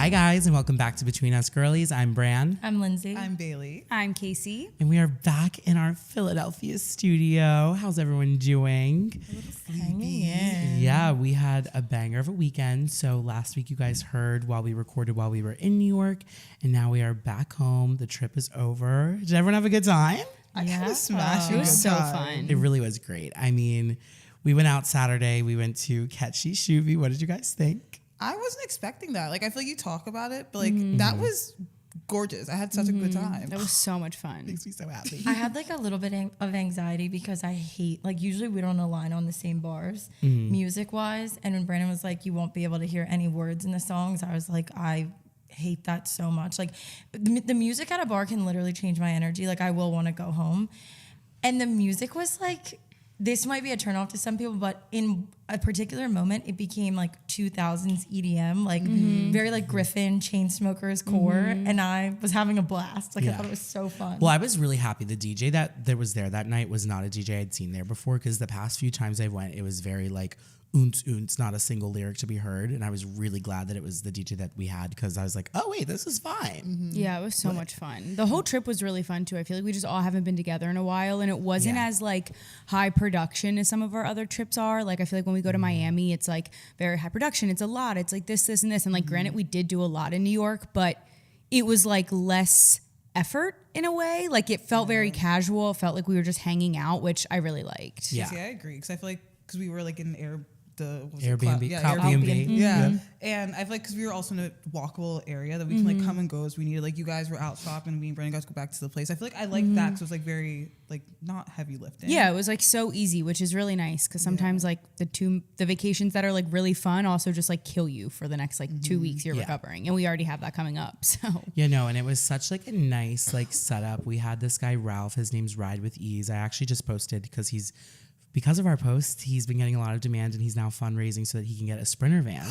Hi guys, and welcome back to Between Us Girlies. I'm Bran. I'm Lindsay. I'm Bailey. I'm Casey. And we are back in our Philadelphia studio. How's everyone doing? Hanging in. Yeah, we had a banger of a weekend. So last week you guys heard while we recorded while we were in New York, and now we are back home. The trip is over. Did everyone have a good time? I had a smashing It was good so time. fun. It really was great. I mean, we went out Saturday. We went to Catchy Shuvi. What did you guys think? I wasn't expecting that. Like, I feel like you talk about it, but like that was gorgeous. I had such a good time. That was so much fun. Makes me so happy. I had like a little bit of anxiety because I hate, like, usually we don't align on the same bars music wise. And when Brandon was like, you won't be able to hear any words in the songs, I was like, I hate that so much. Like, the music at a bar can literally change my energy. Like, I will want to go home. And the music was like, this might be a turnoff to some people, but in a particular moment, it became like 2000s EDM, like very like Griffin, Chainsmokers core, and I was having a blast. Like, I Yeah. thought it was so fun. Well, I was really happy. The DJ that was there that night was not a DJ I'd seen there before, because the past few times I went, it was very like oonts, not a single lyric to be heard. And I was really glad that it was the DJ that we had, because I was like, oh wait, this is fine. Yeah, it was so much fun. The whole trip was really fun too. I feel like we just all haven't been together in a while, and it wasn't Yeah. as like high production as some of our other trips are. Like, I feel like when we go to Miami, it's like very high production. It's a lot. It's like this, and this. And like, granted, we did do a lot in New York, but it was like less effort in a way. Like, it felt very casual. It felt like we were just hanging out, which I really liked. Yeah. See, I agree. Because I feel like, because we were like in Airbnb, Yeah, Airbnb. Yeah. And I feel like, because we were also in a walkable area that we can like come and go as we needed. Like, you guys were out shopping, me and Brandon got to go back to the place. I feel like I liked that because it was like very, like, not heavy lifting. Yeah, it was like so easy, which is really nice, because sometimes like the vacations that are like really fun also just like kill you for the next like 2 weeks you're Yeah. recovering, and we already have that coming up. So Yeah, no, and it was such like a nice like setup. We had this guy Ralph, his name's Ride with Ease. I actually just posted because of our post, he's been getting a lot of demand, and he's now fundraising so that he can get a Sprinter van.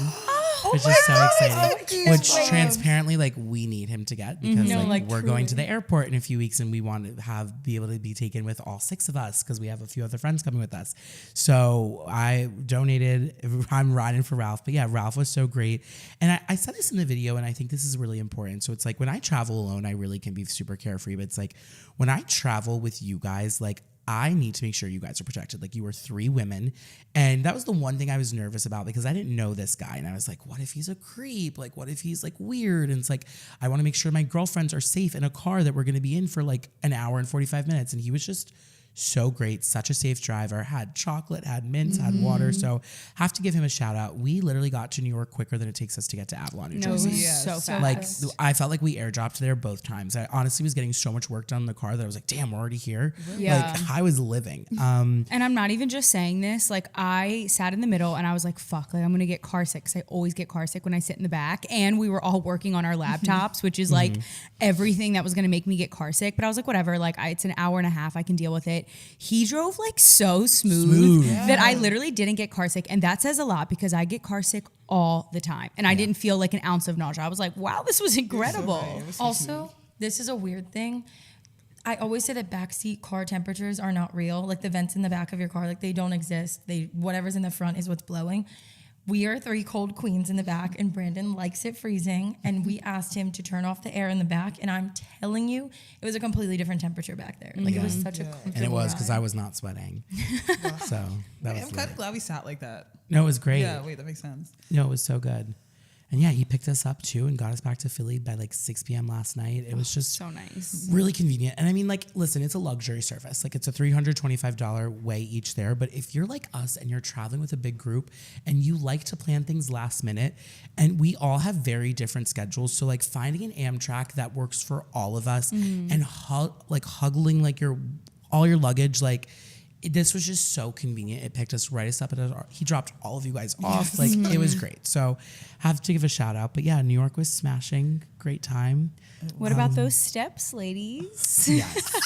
Which is so exciting. Which transparently, like, we need him to get, because No, like like, we're going to truly. the airport in a few weeks, and we want to be able to be taken with all 6 of us, because we have a few other friends coming with us. So I donated. I'm riding for Ralph, but yeah, Ralph was so great. And I said this in the video, and I think this is really important. So it's like, when I travel alone, I really can be super carefree, but it's like when I travel with you guys, like, I need to make sure you guys are protected. Like, you were 3 women. And that was the one thing I was nervous about, because I didn't know this guy. And I was like, what if he's a creep? Like, what if he's like weird? And it's like, I want to make sure my girlfriends are safe in a car that we're going to be in for like an hour and 45 minutes. And he was just so great. Such a safe driver. Had chocolate, had mints, had water. So have to give him a shout out. We literally got to New York quicker than it takes us to get to Avalon, New no, it Jersey. was Yes. so fast. Like, I felt like we airdropped there both times. I honestly was getting so much work done in the car that I was like, damn, we're already here. Yeah. Like, I was living. And I'm not even just saying this. Like, I sat in the middle and I was like, fuck, like, I'm going to get car sick, because I always get car sick when I sit in the back. And we were all working on our laptops, which is like everything that was going to make me get car sick. But I was like, whatever, like, it's an hour and a half. I can deal with it. He drove like so smooth that I literally didn't get car sick. And that says a lot, because I get car sick all the time. And I didn't feel like an ounce of nausea. I was like, wow, this was incredible. Also, this is a weird thing. I always say that backseat car temperatures are not real. Like, the vents in the back of your car, like, they don't exist. Whatever's in the front is what's blowing. We are 3 cold queens in the back, and Brandon likes it freezing. And we asked him to turn off the air in the back, and I'm telling you, it was a completely different temperature back there. Like, it was such a comfortable And it was because ride. I was not sweating. So that I'm was kind of glad we sat like that. No, it was great. Yeah, wait, that makes sense. No, it was so good. And yeah, he picked us up too and got us back to Philly by like 6 p.m. last night. It was just So nice. really convenient. And I mean, like, listen, it's a luxury service. Like, it's a $325 way each there. But if you're like us and you're traveling with a big group and you like to plan things last minute, and we all have very different schedules. So like, finding an Amtrak that works for all of us and huggling like all your luggage, like, this was just so convenient. It picked us right up he dropped all of you guys off. Like, it was great. So have to give a shout out. But yeah, New York was smashing. Great time. What about those steps, ladies? Yes.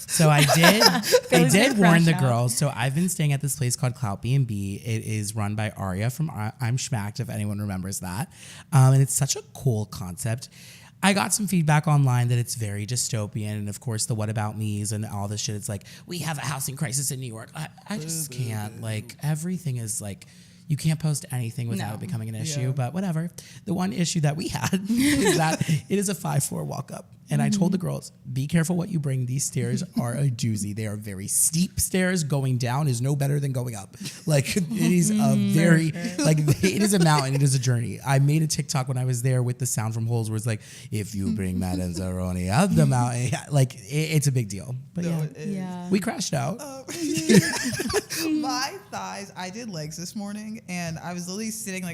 So I did warn the girls. So I've been staying at this place called Clout B&B. It is run by Aria from I'm Schmacked, if anyone remembers that. And it's such a cool concept. I got some feedback online that it's very dystopian, and of course the what about me's and all this shit. It's like, we have a housing crisis in New York. I just can't. Like, everything is like, you can't post anything without No. it becoming an issue. Yeah. But whatever. The one issue that we had is that it is a 5-floor walk up. And I told the girls, be careful what you bring. These stairs are a doozy. They are very steep stairs. Going down is no better than going up. Like it is a very, like it is a mountain. It is a journey. I made a TikTok when I was there with the sound from Holes where it's like, if you bring Madame Zeroni up the mountain, like it's a big deal. But No, yeah, it is. Yeah. we crashed out. My thighs. I did legs this morning, and I was literally sitting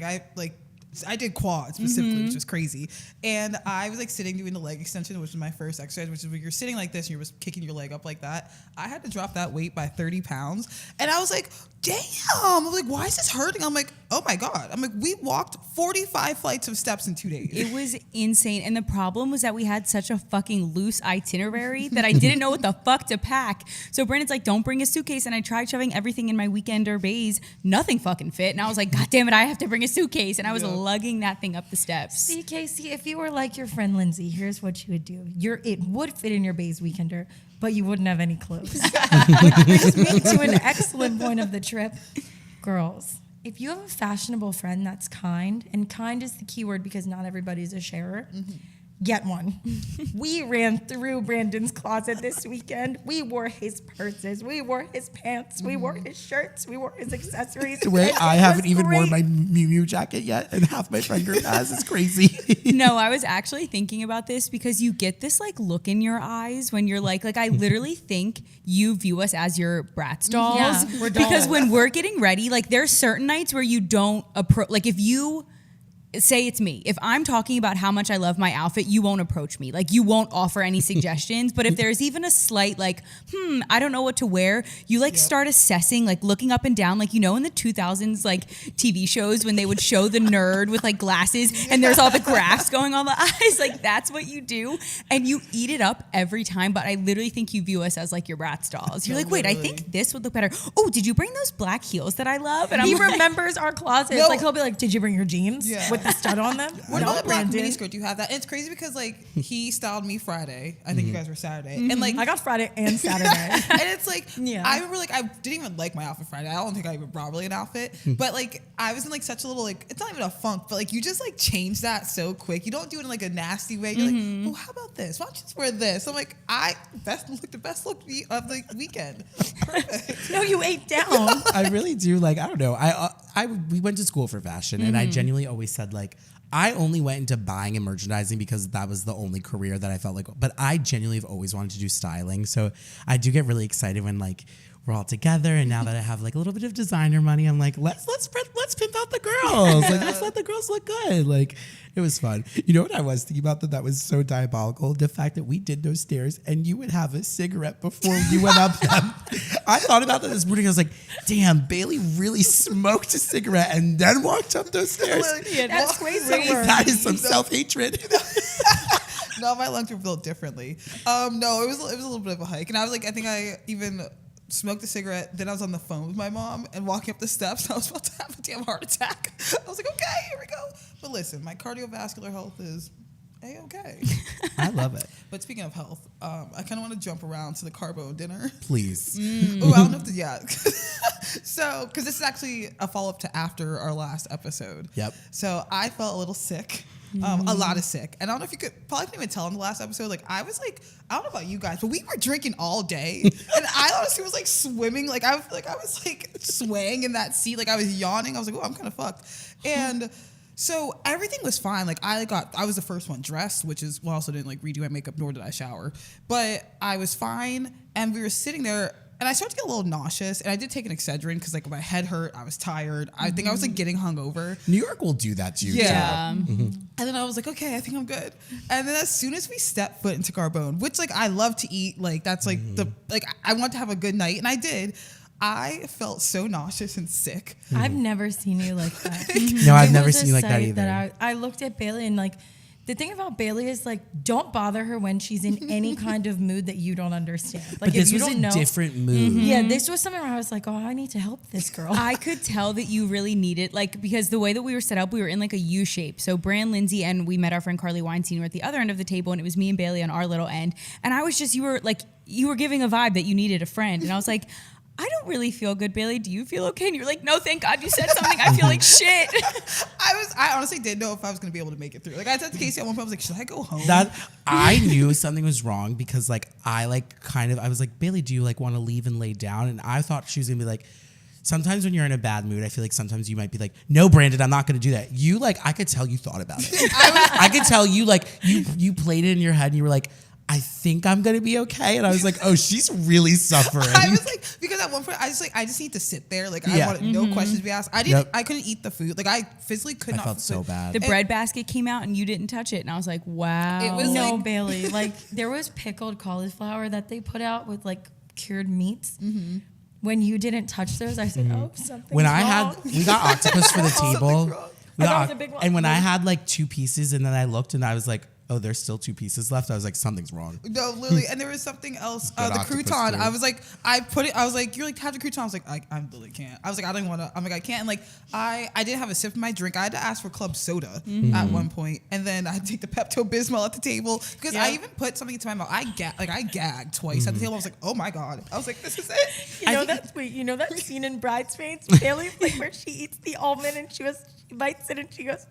I did quads specifically, which was crazy. And I was like sitting doing the leg extension, which was my first exercise, which is when you're sitting like this and you're just kicking your leg up like that. I had to drop that weight by 30 pounds. And I was like, damn. I'm like, why is this hurting? I'm like, oh my God. I'm like, we walked 45 flights of steps in 2 days. It was insane. And the problem was that we had such a fucking loose itinerary that I didn't know what the fuck to pack. So Brandon's like, don't bring a suitcase. And I tried shoving everything in my weekender bays. Nothing fucking fit. And I was like, God damn it, I have to bring a suitcase. And I was lugging that thing up the steps. See, Casey, if you were like your friend Lindsay, here's what you would do. It would fit in your Bays weekender, but you wouldn't have any clothes. Which brings me to an excellent point of the trip. Girls, if you have a fashionable friend that's kind, and kind is the key word because not everybody's a sharer, get one. We ran through Brandon's closet this weekend. We wore his purses. We wore his pants. We wore his shirts. We wore his accessories. Wait, And I it haven't was even worn great. my Miu Miu jacket yet, and half my friend group has. It's crazy. No, I was actually thinking about this because you get this like look in your eyes when you're like I literally think you view us as your Bratz dolls. Yeah, we're dolls. Because when we're getting ready, like there's certain nights where you don't approach, like if you say it's me, if I'm talking about how much I love my outfit, you won't approach me. Like you won't offer any suggestions. But if there's even a slight like, I don't know what to wear, you like start assessing, like looking up and down, like, you know, in the 2000s, like TV shows when they would show the nerd with like glasses and there's all the graphs going on the eyes, like that's what you do. And you eat it up every time. But I literally think you view us as like your Bratz dolls. You're like, wait, I think this would look better. Oh, did you bring those black heels that I love? And He I'm like, remembers our closets. No. Like he'll be like, "Did you bring your jeans with the stud on them?" What No, about the black Brandon. miniskirt? Do you have that? And it's crazy because like he styled me Friday. I think you guys were Saturday, and like I got Friday and Saturday. and it's like Yeah. I remember like I didn't even like my outfit Friday. I don't think I even brought really an outfit, but like I was in like such a little like it's not even a funk, but like you just like change that so quick. You don't do it in like a nasty way. You're like, oh, how about this? Why don't you just wear this? I'm like, the best look of the weekend. Perfect. No, you ate down. I really do. Like, I don't know. We went to school for fashion, and I genuinely always said like, I only went into buying and merchandising because that was the only career that I felt like. But I genuinely have always wanted to do styling, so I do get really excited when like we're all together. And now that I have like a little bit of designer money, I'm like, let's pimp out the girls. Like, let's let the girls look good. Like, it was fun. You know what I was thinking about that was so diabolical? The fact that we did those stairs and you would have a cigarette before you went up them. I thought about that this morning. I was like, damn, Bailey really smoked a cigarette and then walked up those stairs. That's crazy. That is some self-hatred. No, my lungs were built differently. No, it was a little bit of a hike, and I was like, I think I even smoked a cigarette. Then I was on the phone with my mom and walking up the steps. I was about to have a damn heart attack. I was like, okay, here we go. But listen, my cardiovascular health is A-okay. I love it. But speaking of health, I kind of want to jump around to the Carbone dinner. Please. Oh, I don't know if so, because this is actually a follow-up to after our last episode. Yep. So I felt a little sick. A lot of sick. And I don't know if you could, probably couldn't even tell in the last episode, like I was like, I don't know about you guys, but we were drinking all day. And I honestly was like swimming. Like I was like swaying in that seat. Like I was yawning. I was like, oh, I'm kind of fucked. And so everything was fine. Like I was the first one dressed, which is, well, I also didn't like redo my makeup, nor did I shower. But I was fine. And we were sitting there. And I started to get a little nauseous, and I did take an Excedrin because like my head hurt, I was tired. I think I was like getting hungover. New York will do that to you. Yeah. too. And then I was like, okay, I think I'm good. And then as soon as we stepped foot into Carbone, which like I love to eat, like that's like I want to have a good night, and I did. I felt so nauseous and sick. I've never seen you like that. No, I've It never was a seen you like that sight either. that I looked at Bailey and like, the thing about Bailey is like, don't bother her when she's in any kind of mood that you don't understand. Like But this if you was don't a know, different mood. yeah, this was something where I was like, oh, I need to help this girl. I could tell that you really needed, like, because the way that we were set up, we were in like a U shape. So Bran, Lindsay, and we met our friend Carly Weinstein were at the other end of the table, and it was me and Bailey on our little end. And I was just, you were giving a vibe that you needed a friend. And I was like, I don't really feel good, Bailey. Do you feel okay? And you're like, no, thank God you said something. I feel like shit. I honestly didn't know if I was gonna be able to make it through. Like I said to Casey at one point, I was like, should I go home? That I knew something was wrong because like I was like, Bailey, do you like want to leave and lay down? And I thought she was gonna be like, sometimes when you're in a bad mood, I feel like sometimes you might be like, no, Brandon, I'm not gonna do that. You like, I could tell you thought about it. I could tell you like you played it in your head and you were like, I think I'm gonna be okay. And I was like, oh, she's really suffering. I was like, because at one point I just need to sit there. Like I wanted no questions to be asked. I couldn't eat the food. Like I physically could not. I felt so bad. The bread basket came out and you didn't touch it. And I was like, wow. It was No, like- Bailey. Like there was pickled cauliflower that they put out with like cured meats. When you didn't touch those, I said, "Oh, something." When we got octopus for the table. wrong. We I thought got- it was a big one. and when I had like 2 pieces and then I looked and I was like, oh, there's still 2 pieces left. I was like, something's wrong. No, literally, and there was something else. Good The octopus crouton. too. I was like, I was like, you're like, have the crouton. I was like, I literally can't. I was like, I don't want to. I'm like, I can't. And like, I didn't have a sip of my drink. I had to ask for club soda at one point, and then I had to take the Pepto Bismol at the table because I even put something into my mouth. I gagged twice at the table. I was like, oh my god. I was like, this is it. You know that sweet. You know that scene in Bridesmaids, Bailey, like where she eats the almond and she bites it and she goes,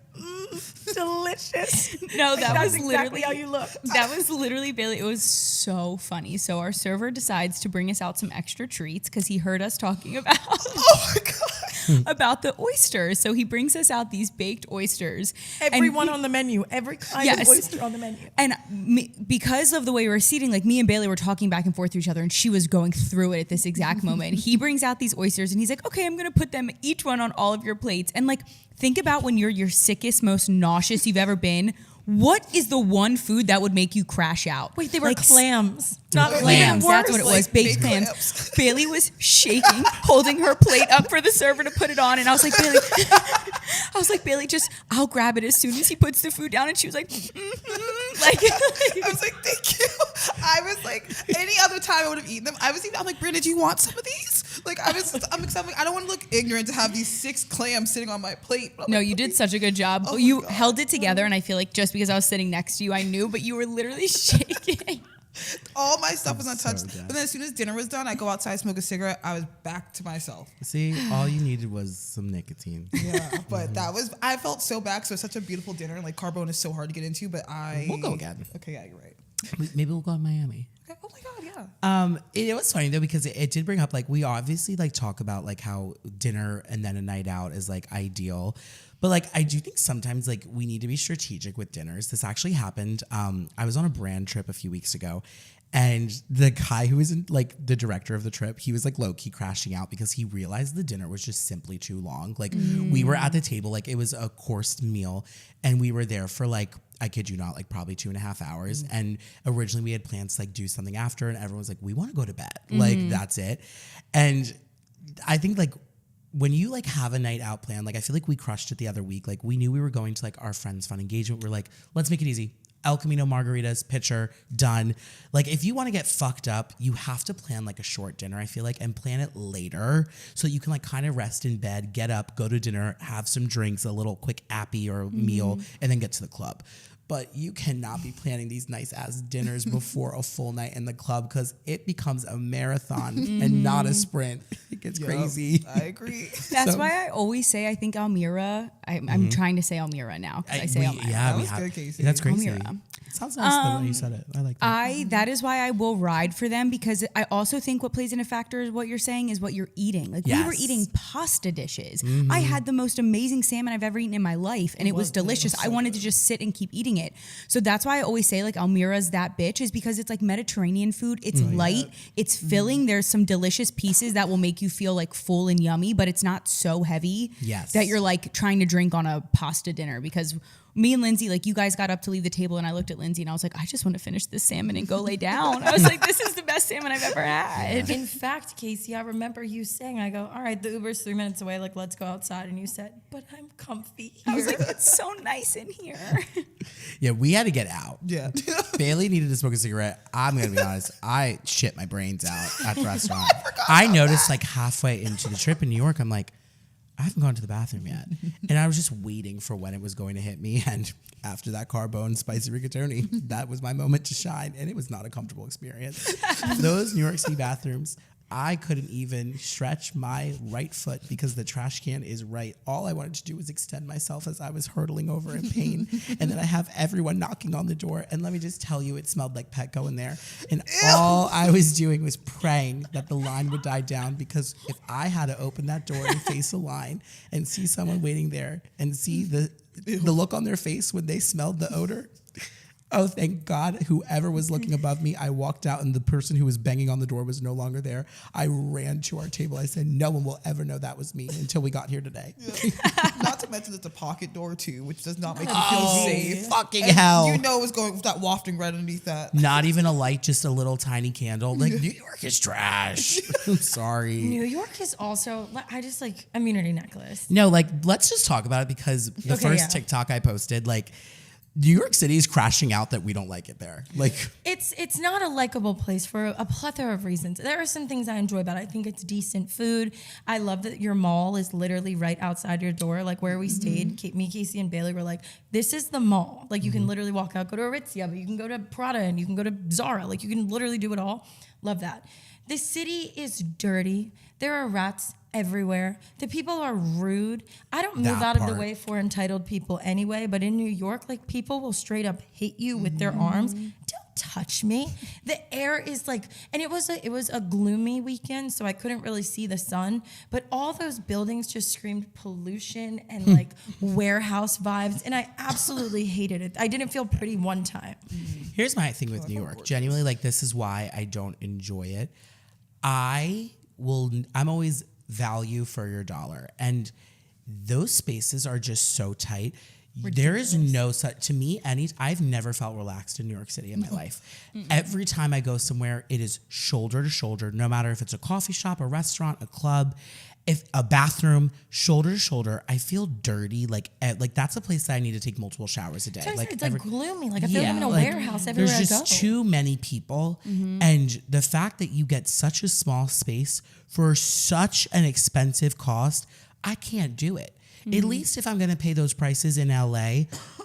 delicious. No, Like, that that's was exactly literally how you look. That was literally Bailey. It was so funny. So our server decides to bring us out some extra treats because he heard us talking about Oh my god. about the oysters. So he brings us out these baked oysters. Everyone on the menu, every kind of Yes. oyster on the menu. And because of the way we were seating, like me and Bailey were talking back and forth to each other, and she was going through it at this exact moment. He brings out these oysters, and he's like, "Okay, I'm gonna put them each one on all of your plates." And like, think about when you're your sickest, most nauseous you've ever been. What is the one food that would make you crash out? Wait, they were Like, clams. Not Clams, even that's worse. what it was. like Baked baked clams. clams. Bailey was shaking, holding her plate up for the server to put it on, and I was like, Bailey, Bailey, just I'll grab it as soon as he puts the food down. And she was like, like, I was like, thank you. I was like, any other time I would have eaten them. I'm like, Brandon, do you want some of these? Like, I'm excited. I don't want to look ignorant to have these 6 clams sitting on my plate. But I'm no, like, you did such a good job. Oh my You God. held it together, and I feel like just because I was sitting next to you, I knew, but you were literally shaking. all my stuff was untouched. dead. But then as soon as dinner was done, I go outside, smoke a cigarette. I was back to myself. See, all you needed was some nicotine. Yeah, but I felt so bad. So it's such a beautiful dinner. Like Carbone is so hard to get into, but We'll go again. Okay, yeah, you're right. Maybe we'll go to Miami. Okay. Oh my god, yeah. It was funny though because it did bring up like we obviously like talk about like how dinner and then a night out is like ideal, but like I do think sometimes like we need to be strategic with dinners. This actually happened. I was on a brand trip a few weeks ago, and the guy who was in, like the director of the trip, he was like low key crashing out because he realized the dinner was just simply too long. Like we were at the table, like it was a coursed meal, and we were there for like, I kid you not, like probably 2.5 hours. And originally we had plans to like do something after, and everyone was like, we want to go to bed. Like that's it. And I think like when you like have a night out plan, like I feel like we crushed it the other week. Like we knew we were going to like our friends' fun engagement. We're like, let's make it easy. El Camino margaritas, pitcher, done. Like if you want to get fucked up, you have to plan like a short dinner, I feel like, and plan it later so you can like kind of rest in bed, get up, go to dinner, have some drinks, a little quick appy or meal, and then get to the club. But you cannot be planning these nice ass dinners before a full night in the club because it becomes a marathon and not a sprint. It gets crazy. I agree. That's So- why I always say I think Almira. I'm trying to say Almira now because I say Almira. That we was have. good, Casey. That's crazy. Almira. It sounds nice the way you said it. I like that. That is why I will ride for them because I also think what plays in a factor is what you're saying is what you're eating. Like we were Yes. eating pasta dishes. I had the most amazing salmon I've ever eaten in my life and it was delicious. I wanted to just sit and keep eating it. So that's why I always say like Almira's that bitch is because it's like Mediterranean food. It's light, it's filling. There's some delicious pieces that will make you feel like full and yummy, but it's not so heavy Yes. that you're like trying to drink on a pasta dinner because me and Lindsay, like you guys got up to leave the table and I looked at Lindsay and I was like, I just want to finish this salmon and go lay down. I was like, this is the best salmon I've ever had. In fact, Casey, I remember you saying, I go, all right, the Uber's 3 minutes away. Like, let's go outside. And you said, but I'm comfy here. I was like, it's so nice in here. Yeah, we had to get out. Yeah. Bailey needed to smoke a cigarette. I'm gonna be honest. I shit my brains out at the restaurant. I noticed like halfway into the trip in New York, I'm like, I haven't gone to the bathroom yet. And I was just waiting for when it was going to hit me. And after that Carbone spicy rigatoni, that was my moment to shine. And it was not a comfortable experience. Those New York City bathrooms, I couldn't even stretch my right foot because the trash can is right. All I wanted to do was extend myself as I was hurtling over in pain. And then I have everyone knocking on the door. And let me just tell you, it smelled like Petco in there. And all I was doing was praying that the line would die down, because if I had to open that door and face a line and see someone waiting there and see the look on their face when they smelled the odor. Oh, thank God, whoever was looking above me, I walked out and the person who was banging on the door was no longer there. I ran to our table. I said, no one will ever know that was me until we got here today. Yeah. Not to mention it's a pocket door too, which does not make you feel safe. Fucking And hell. You know it's going with that wafting right underneath that. Not even a light, just a little tiny candle. Like, New York is trash. I'm sorry. New York is also, I just like immunity necklace. No, like, let's just talk about it, because the Okay, first yeah. TikTok I posted, like, New York City is crashing out that we don't like it there. Like, It's not a likable place for a plethora of reasons. There are some things I enjoy about it. I think it's decent food. I love that your mall is literally right outside your door. Like where we stayed, me, Casey, and Bailey were like, this is the mall. Like you can literally walk out, go to Aritzia, but you can go to Prada and you can go to Zara. Like you can literally do it all. Love that. The city is dirty. There are rats everywhere. The people are rude. I don't move That out of the part. way for entitled people anyway, but in New York, like people will straight up hit you with their arms. Don't touch me. The air is like, and it was a gloomy weekend, so I couldn't really see the sun, but all those buildings just screamed pollution and like warehouse vibes, and I absolutely hated it. I didn't feel pretty one time. here's my thing with New York. Genuinely, like, this is why I don't enjoy it. I'm always value for your dollar. And those spaces are just so tight. There is no such, to me, I've never felt relaxed in New York City in my life. Every time I go somewhere, it is shoulder to shoulder, no matter if it's a coffee shop, a restaurant, a club, if a bathroom, shoulder to shoulder. I feel dirty. Like that's a place that I need to take multiple showers a day. So it's like gloomy. Like I feel like I'm in a like, warehouse everywhere there's I go. just too many people, and the fact that you get such a small space for such an expensive cost, I can't do it. At least if I'm gonna pay those prices in LA,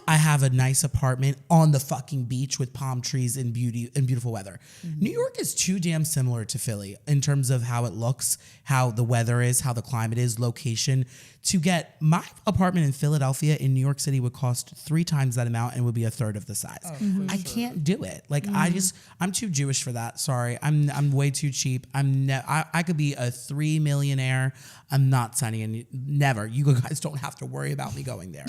I have a nice apartment on the fucking beach with palm trees and beautiful weather. New York is too damn similar to Philly in terms of how it looks, how the weather is, how the climate is, location. To get my apartment in Philadelphia in New York City would cost 3 times that amount and would be a third of the size. I can't do it. Like I'm too Jewish for that. Sorry, I'm way too cheap. I could be a 3 millionaire. I'm not signing in. Never. You guys don't have to worry about me going there.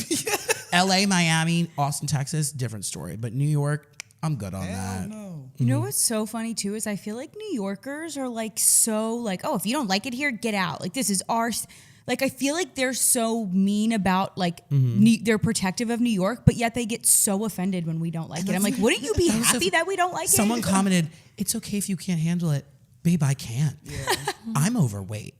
LA, Miami, Austin, Texas, different story. But New York, I'm good on that. No. You know what's so funny too is I feel like New Yorkers are like so like, oh, if you don't like it here, get out. Like this is ours. Like I feel like they're so mean about like they're protective of New York, but yet they get so offended when we don't like it. I'm like, wouldn't you be happy that we don't like Someone it? commented, "It's okay if you can't handle it, babe. I can't. I'm overweight.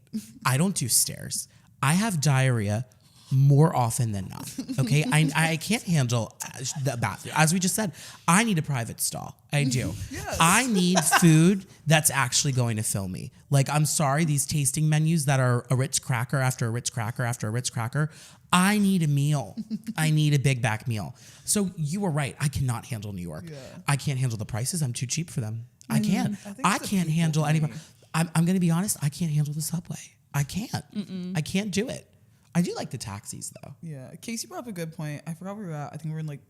I don't do stairs. I have diarrhea." More often than not, okay? I can't handle the bathroom. As we just said, I need a private stall. I do. Yes. I need food that's actually going to fill me. Like, I'm sorry, these tasting menus that are a Ritz cracker after a Ritz cracker after a Ritz cracker, I need a meal. I need a big back meal. So you were right. I cannot handle New York. Yeah. I can't handle the prices. I'm too cheap for them. I can't. think I it's a can't people handle thing. anybody. I'm going to be honest. I can't handle the subway. I can't. I can't do it. I do like the taxis though. Yeah, Casey brought up a good point. I forgot where we were at. I think we were in like,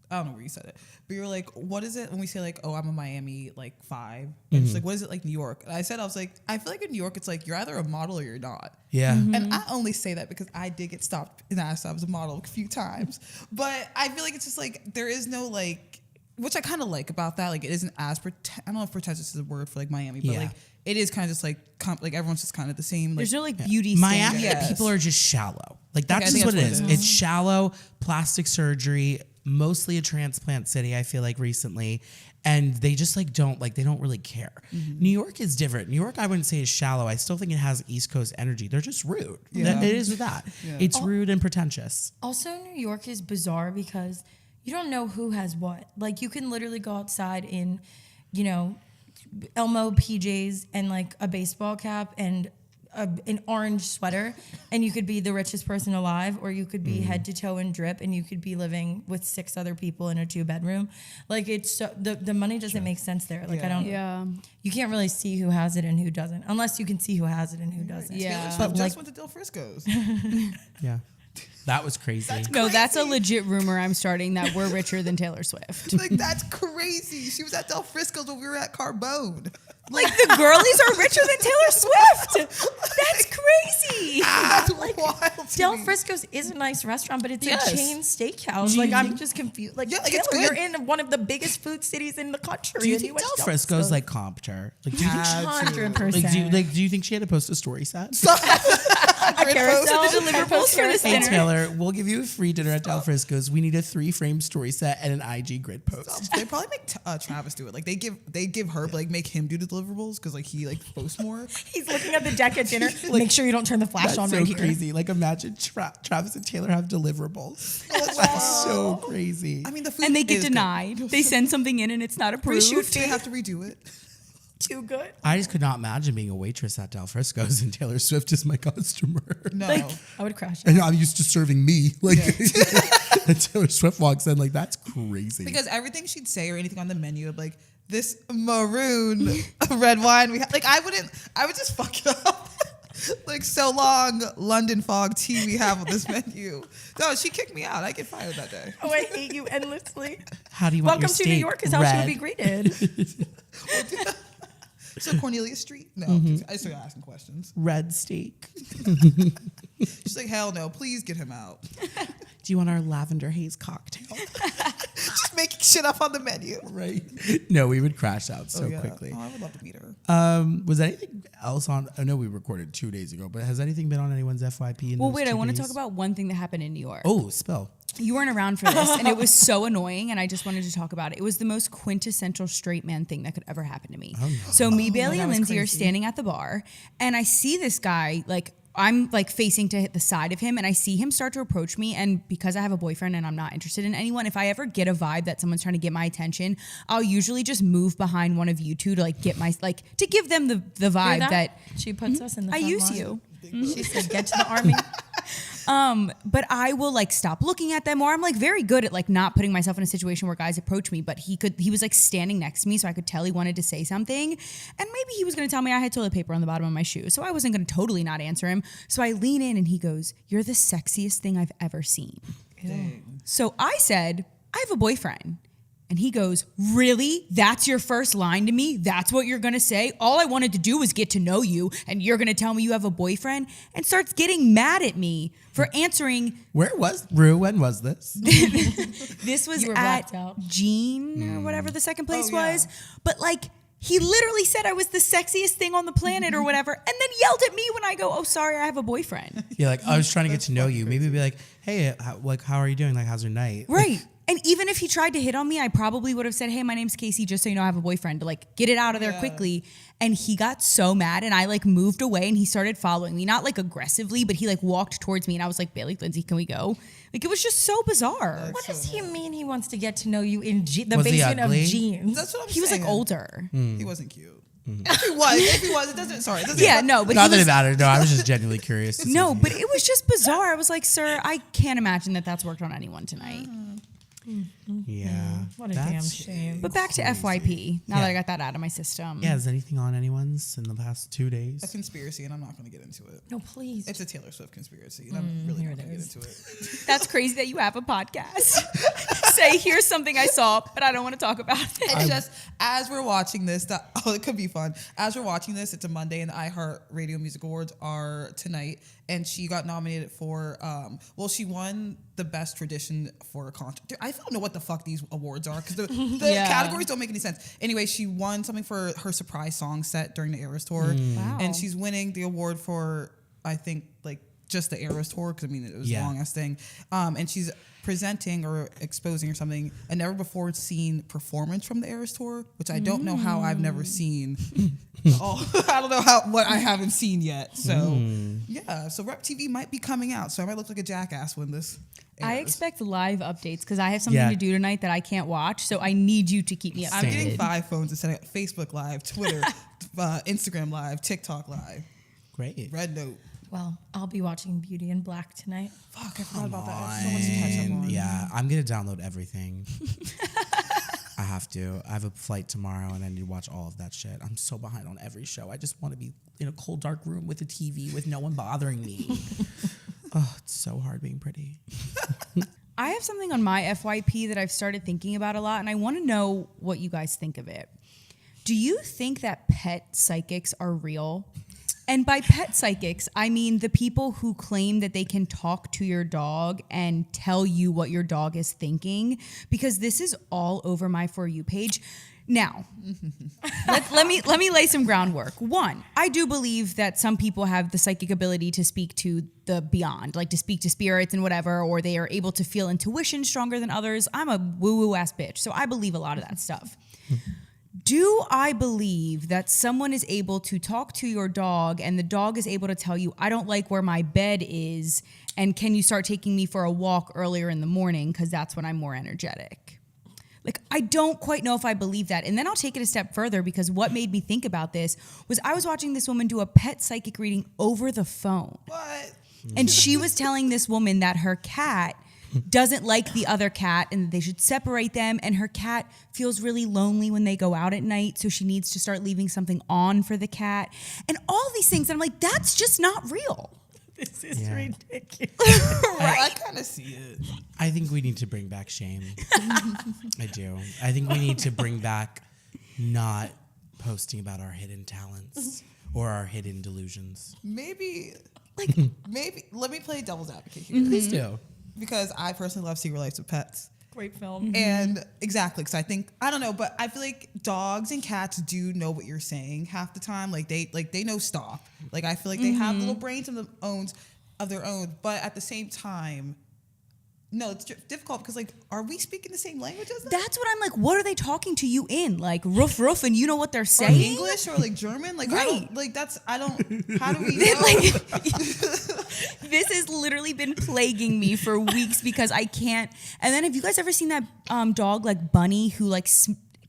I don't know where you said it, but you were like, what is it when we say like, oh, I'm a Miami like 5? And it's like, what is it like New York? And I was like, I feel like in New York, it's like you're either a model or you're not. Yeah. And I only say that because I did get stopped and asked if I was a model a few times. But I feel like it's just like, there is no like, which I kind of like about that. Like it isn't as, I don't know if pretentious is a word for like Miami, but Yeah. like it is kind of just like, like everyone's just kind of the same. Like, There's no like beauty Miami, standard. Yes. people are just shallow. Like that's I just think what it that's is. what it is. It's shallow, plastic surgery, mostly a transplant city, I feel like recently. And they just like they don't really care. New York is different. New York, I wouldn't say is shallow. I still think it has East Coast energy. They're just rude. Yeah. It is with that. Yeah. It's rude and pretentious. Also, New York is bizarre because you don't know who has what. Like, you can literally go outside in, you know, Elmo PJs and like a baseball cap and an orange sweater, and you could be the richest person alive, or you could be head to toe in drip, and you could be living with 6 other people in a 2-bedroom. Like it's so, the money doesn't make sense there. Like I don't. Yeah. You can't really see who has it and who doesn't, unless you can see who has it and who doesn't. Yeah. But But just like, went to Del Frisco's. Yeah. That was crazy. No, that's a Crazy. legit rumor I'm starting that we're richer than Taylor Swift. Like that's crazy. She was at Del Frisco's when we were at Carbone. Like the girlies are richer than Taylor Swift. That's crazy. That's wild. to Del me. Frisco's is a nice restaurant, but it's Yes. a chain steakhouse. Like I'm just confused. Like, Yeah, like, it's Taylor, you're good. in one of the biggest food cities in the country. Do you and think went to Del Frisco's like comped her? Like, do you think she, 100%? do you think she had to post a story set? carousel, To deliver posts for this Hey dinner. Taylor, we'll give you a free dinner at Del Frisco's. We need a 3-frame story set and an IG grid post. They probably make Travis do it. Like they give her, but like make him do the deliverables because like he like posts more. He's looking at the deck at dinner. Make sure you don't turn the flash That's on so right here. crazy. Like imagine Travis and Taylor have deliverables. That's so crazy. I mean the food And they get is good. denied. They send something in and it's not approved. Reshoot They have to redo it. Too good. I just could not imagine being a waitress at Del Frisco's and Taylor Swift is my customer. No. Like I would crash it. And I'm used to serving me. Like and Taylor Swift walks in, like that's crazy. Because everything she'd say or anything on the menu, like this maroon red wine we like I would just fuck it up. Like so long London fog tea we have on this menu. No, she kicked me out. I get fired that day. Oh, I hate you endlessly. How do you want Welcome your to steak? New York is how she would be Red? greeted. So Cornelia Street? No, I started asking questions. Red steak. She's like, hell no, please get him out. Do you want our lavender haze cocktail? Just making shit up on the menu. Right. No, we would crash out so Yeah. quickly. Oh, I would love to meet her. Was anything else on? I know we recorded 2 days ago, but has anything been on anyone's FYP? In Well, those wait, I 2 want to days? talk about one thing that happened in New York. Oh, spill. You weren't around for this, and it was so annoying, and I just wanted to talk about it. It was the most quintessential straight man thing that could ever happen to me. So me, Bailey, that and was Lindsay are crazy. standing at the bar, and I see this guy, like, I'm like facing to hit the side of him, and I see him start to approach me. And because I have a boyfriend and I'm not interested in anyone, if I ever get a vibe that someone's trying to get my attention, I'll usually just move behind one of you two to like get my to give them the Hear vibe that she puts us in the I front use line. you. She said, "Get to the army." But I will like stop looking at them, or I'm like very good at like not putting myself in a situation where guys approach me, but he was like standing next to me, so I could tell he wanted to say something, and maybe he was going to tell me I had toilet paper on the bottom of my shoe, so I wasn't going to totally not answer him. So I lean in and he goes, "You're the sexiest thing I've ever seen." So I said, "I have a boyfriend." And he goes, "Really? That's your first line to me? That's what you're gonna say? All I wanted to do was get to know you, and you're gonna tell me you have a boyfriend?" And starts getting mad at me for answering. Where was Rue? When was this? This was You were at blacked out. Gene or whatever the second place Oh, yeah. was. But like, he literally said I was the sexiest thing on the planet or whatever, and then yelled at me when I go, "Oh, sorry, I have a boyfriend." You're like, I was trying to get to know you. Maybe be like, hey, how are you doing? Like, how's your night? Right. And even if he tried to hit on me, I probably would have said, "Hey, my name's Casey, just so you know I have a boyfriend," to like get it out of there quickly. And he got so mad, and I like moved away, and he started following me, not like aggressively, but he like walked towards me, and I was like, "Bailey, Lindsay, can we go?" Like it was just so bizarre. What does he mean? He wants to get to know you in the Was he basement of ugly? jeans. That's what I'm He was saying. like older. He wasn't cute. If he was, it doesn't. Sorry, it doesn't. Yeah, no, but Not he that was, it mattered. No, I was just genuinely curious. To see no, if but it was just bizarre. I was like, "Sir, I can't imagine that that's worked on anyone tonight." yeah. What a That's- damn shame. But back to FYP. Now that Yeah. I got that out of my system. Yeah, is anything on anyone's in the past 2 days? A conspiracy, and I'm not going to get into it. No, please. It's a Taylor Swift conspiracy, and I'm really here not it going to get is. into it. That's crazy that you have a podcast. Say, here's something I saw, but I don't want to talk about it. It's just as we're watching this, it could be fun. As we're watching this, it's a Monday, and the iHeart Radio Music Awards are tonight, and she got nominated for. She won the best tradition for a concert. Dude, I don't know what the fuck these awards are because the Yeah. categories don't make any sense. Anyway, she won something for her surprise song set during the Eras tour, Wow. and she's winning the award for I think like just the Eras tour because I mean it was Yeah. a long ass thing, and she's presenting or exposing or something a never before seen performance from the Eras tour, which I don't know how I've never seen. I don't know what I haven't seen yet. So yeah, so Rep TV might be coming out, so I might look like a jackass when this airs. I expect live updates because I have something Yeah. to do tonight that I can't watch. So I need you to keep me I'm updated. getting 5 phones instead of Facebook Live, Twitter, Instagram Live, TikTok Live. Great. Red Note. Well, I'll be watching Beauty in Black tonight. Fuck, I forgot about that. So much to catch up on. Yeah, I'm gonna download everything. I have to. I have a flight tomorrow, and I need to watch all of that shit. I'm so behind on every show. I just want to be in a cold, dark room with a TV with no one bothering me. Oh, it's so hard being pretty. I have something on my FYP that I've started thinking about a lot, and I want to know what you guys think of it. Do you think that pet psychics are real? And by pet psychics, I mean the people who claim that they can talk to your dog and tell you what your dog is thinking, because this is all over my For You page. Now, let me lay some groundwork. One, I do believe that some people have the psychic ability to speak to the beyond, like to speak to spirits and whatever, or they are able to feel intuition stronger than others. I'm a woo-woo ass bitch, so I believe a lot of that stuff. Do I believe that someone is able to talk to your dog and the dog is able to tell you, I don't like where my bed is, and can you start taking me for a walk earlier in the morning because that's when I'm more energetic? Like, I don't quite know if I believe that. And then I'll take it a step further, because what made me think about this was I was watching this woman do a pet psychic reading over the phone. What? And she was telling this woman that her cat doesn't like the other cat and they should separate them. And her cat feels really lonely when they go out at night, so she needs to start leaving something on for the cat. And all these things. And I'm like, that's just not real. This is ridiculous. I kind of see it. I think we need to bring back shame. I do. I think we need to bring back not posting about our hidden talents or our hidden delusions. Maybe, let me play devil's advocate here. Please do. Because I personally love Secret Lives of Pets. Great film. And exactly, because I think, I don't know, but I feel like dogs and cats do know what you're saying half the time. Like they know stop. Like I feel like they have little brains of their own, but at the same time, no, it's difficult because like, are we speaking the same language as them? That's what I'm like. What are they talking to you in? Like roof, roof, and you know what they're Or saying? English or like German? Like Right. I don't, how do we know? Like, this has literally been plaguing me for weeks because I can't. And then have you guys ever seen that dog like Bunny who like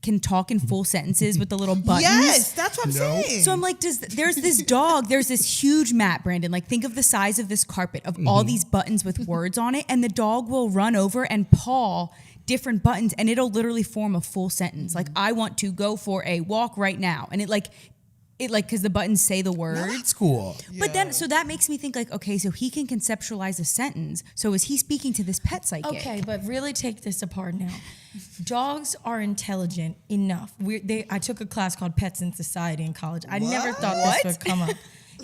can talk in full sentences with the little buttons? Yes, that's what I'm saying. So I'm like, there's this dog, there's this huge mat, Brandon, like think of the size of this carpet of all these buttons with words on it, and the dog will run over and paw different buttons and it'll literally form a full sentence. Like, I want to go for a walk right now. And it because the buttons say the words. That's cool. But then, so that makes me think like, okay, so he can conceptualize a sentence. So is he speaking to this pet psychic? Okay, but really take this apart now. Dogs are intelligent enough. I took a class called Pets in Society in college. I never thought this would come up.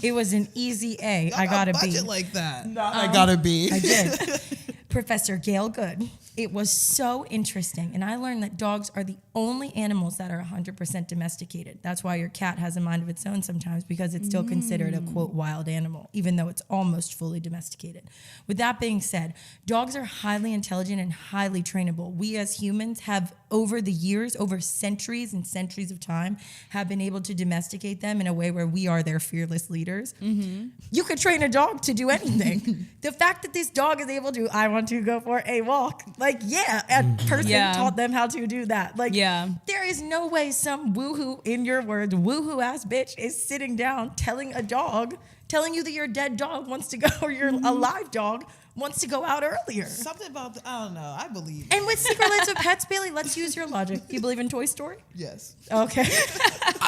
It was an easy A. I got a B. budget like that. I gotta be. I did. Professor Gail Good. It was so interesting. And I learned that dogs are the only animals that are 100% domesticated. That's why your cat has a mind of its own sometimes, because it's still considered a, quote, wild animal, even though it's almost fully domesticated. With that being said, dogs are highly intelligent and highly trainable. We as humans have, over the years, over centuries and centuries of time, have been able to domesticate them in a way where we are their fearless leaders. Mm-hmm. You could train a dog to do anything. The fact that this dog is able to, I want to go for a walk. Like, yeah, a person taught them how to do that. Like, there is no way some woohoo, in your words, woohoo ass bitch is sitting down telling you that your dead dog wants to go, or your alive dog wants to go out earlier. Something about I don't know. I believe. And with Secret Lives of Pets, Bailey, let's use your logic. You believe in Toy Story? Yes. Okay.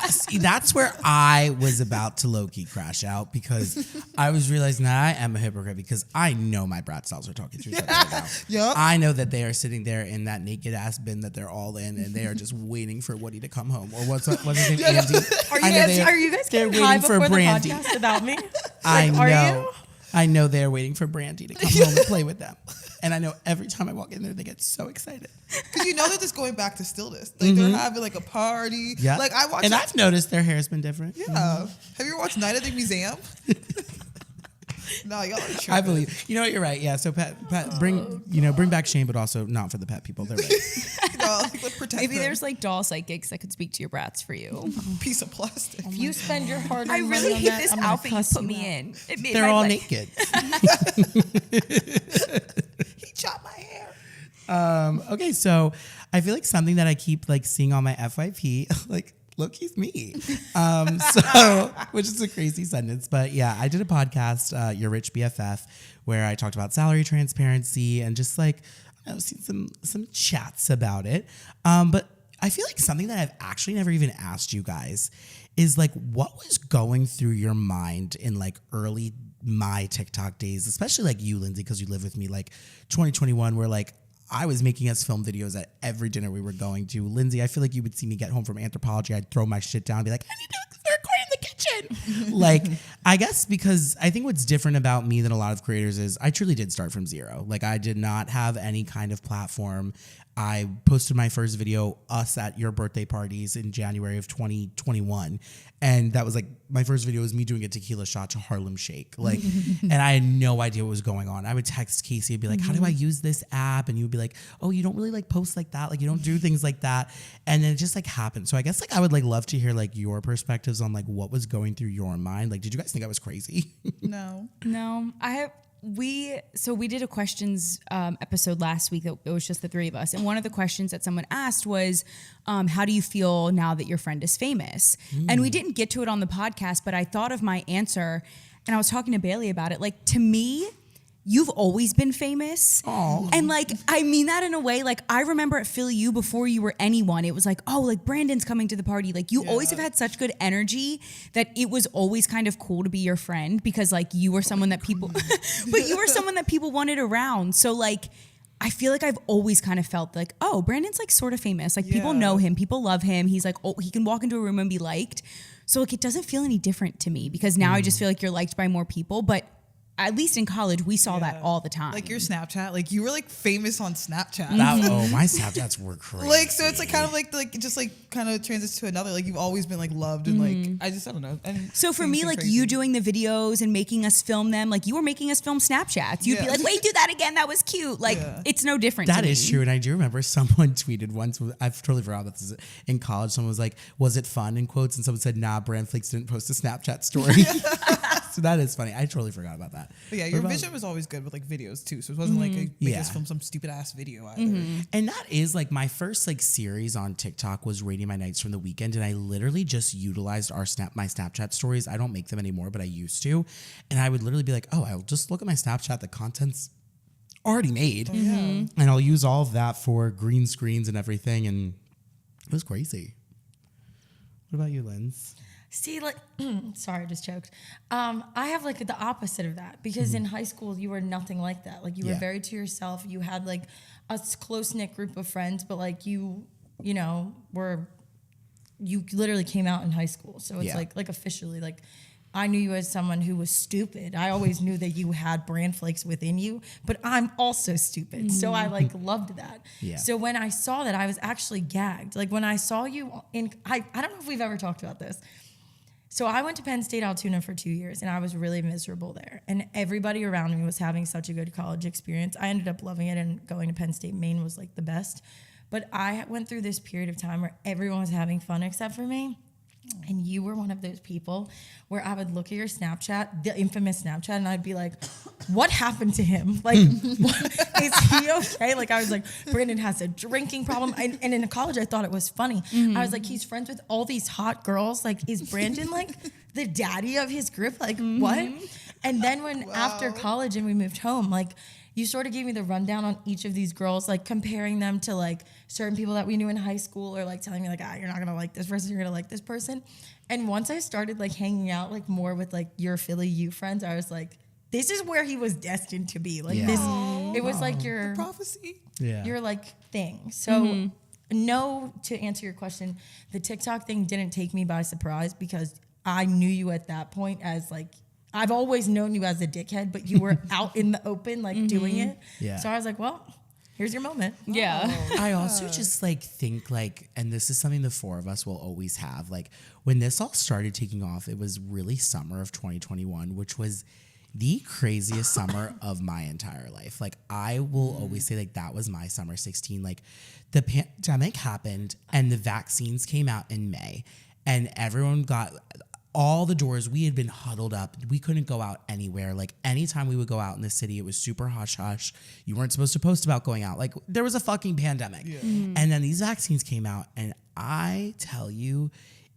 See, that's where I was about to low-key crash out, because I was realizing that I am a hypocrite, because I know my brat styles are talking to each other right now. Yep. I know that they are sitting there in that naked ass bin that they're all in, and they are just waiting for Woody to come home. Or what's his name? Andy. Are you guys they're getting high waiting for before the Brandy. podcast without me? I Are know. you? I know they're waiting for Brandy to come home and play with them. And I know every time I walk in there, they get so excited. Because you know they're just going back to stillness. Like they're having like a party. Yeah. Like I watched. And I've noticed their hair's been different. Yeah. Have you ever watched Night at the Museum? No, y'all are tripping. I believe. You know what? You're right. Yeah. So pet bring back shame, but also not for the pet people. They're right. No, like, protect Maybe them. there's like doll psychics that could speak to your brats for you. Piece of plastic. If you spend your hard I earned really money on hate that, this I'm gonna outfit you cuss put you me out. in. It made They're my all life- naked. He chopped my hair. Okay, so I feel like something that I keep like seeing on my FYP, like Loki's me. So, which is a crazy sentence. But yeah, I did a podcast, Your Rich BFF, where I talked about salary transparency and just like, I know, seen some chats about it. But I feel like something that I've actually never even asked you guys is like, what was going through your mind in like early my TikTok days, especially like you, Lindsay, because you live with me, like 2021, where like I was making us film videos at every dinner we were going to. Lindsay, I feel like you would see me get home from Anthropology. I'd throw my shit down and be like, I need to record in the kitchen. Like, I guess because I think what's different about me than a lot of creators is I truly did start from zero. Like, I did not have any kind of platform. I posted my first video, us at your birthday parties in January of 2021. And that was like, my first video was me doing a tequila shot to Harlem Shake. Like, and I had no idea what was going on. I would text Casey and be like, how do I use this app? And you would be like, oh, you don't really like post like that. Like, you don't do things like that. And then it just like happened. So I guess like I would like love to hear like your perspectives on like what was going through your mind. Like, did you guys think I was crazy? No. No, we did a questions episode last week that it was just the three of us, and one of the questions that someone asked was, how do you feel now that your friend is famous? And we didn't get to it on the podcast, but I thought of my answer, and I was talking to Bailey about it. Like, to me, you've always been famous. Aww. And like, I mean that in a way, like I remember at Philly U before you were anyone, it was like, oh, like Brandon's coming to the party. Like you always have had such good energy that it was always kind of cool to be your friend because like you were someone that people, but you were someone that people wanted around. So like, I feel like I've always kind of felt like, oh, Brandon's like sort of famous. Like people know him, people love him. He's like, oh, he can walk into a room and be liked. So like, it doesn't feel any different to me because now I just feel like you're liked by more people, but at least in college, we saw that all the time. Like your Snapchat, like you were like famous on Snapchat. Oh, my Snapchats were crazy. Like, so it's like kind of like just like kind of transitions to another. Like you've always been like loved and like I don't know. And so for me, like you doing the videos and making us film them, like you were making us film Snapchats. You'd be like, wait, do that again. That was cute. Like it's no different. That is true. And I do remember someone tweeted once, I've totally forgot about this in college. Someone was like, was it fun in quotes? And someone said, nah, Brand Flakes didn't post a Snapchat story. So that is funny. I totally forgot about that. But yeah, your vision was always good with like videos too. So it wasn't like make us film some stupid ass video either. And that is like my first like series on TikTok was Rating My Nights from the Weekend. And I literally just utilized my Snapchat stories. I don't make them anymore, but I used to. And I would literally be like, oh, I'll just look at my Snapchat. The content's already made. And I'll use all of that for green screens and everything. And it was crazy. What about you, Linz? See, like, sorry, I just choked. I have like the opposite of that because in high school you were nothing like that. Like you were very to yourself. You had like a close knit group of friends, but like you literally came out in high school. So it's like officially like I knew you as someone who was stupid. I always knew that you had Brand Flakes within you, but I'm also stupid. So I like loved that. Yeah. So when I saw that, I was actually gagged. Like when I saw you I don't know if we've ever talked about this. So I went to Penn State Altoona for 2 years and I was really miserable there. And everybody around me was having such a good college experience. I ended up loving it and going to Penn State Maine was like the best. But I went through this period of time where everyone was having fun except for me. And you were one of those people where I would look at your Snapchat, the infamous Snapchat, and I'd be like, what happened to him? Like, is he okay? Like, I was like, Brandon has a drinking problem. And in college, I thought it was funny. I was like, he's friends with all these hot girls. Like, is Brandon like the daddy of his group? Like, what? And then after college and we moved home, like, you sort of gave me the rundown on each of these girls, like comparing them to like certain people that we knew in high school or like telling me like, you're not going to like this person, you're going to like this person. And once I started like hanging out like more with like your Philly U friends, I was like, this is where he was destined to be. Like this, it was like your prophecy. Your like thing. So no, to answer your question, the TikTok thing didn't take me by surprise because I knew you at that point as like, I've always known you as a dickhead, but you were out in the open, like doing it. Yeah. So I was like, well, here's your moment. Yeah. I also just like think like, and this is something the four of us will always have. Like when this all started taking off, it was really summer of 2021, which was the craziest summer of my entire life. Like I will always say like that was my summer 16. Like the pandemic happened and the vaccines came out in May and everyone got all the doors, we had been huddled up. We couldn't go out anywhere. Like anytime we would go out in the city, it was super hush hush. You weren't supposed to post about going out. Like there was a fucking pandemic. And then these vaccines came out and I tell you,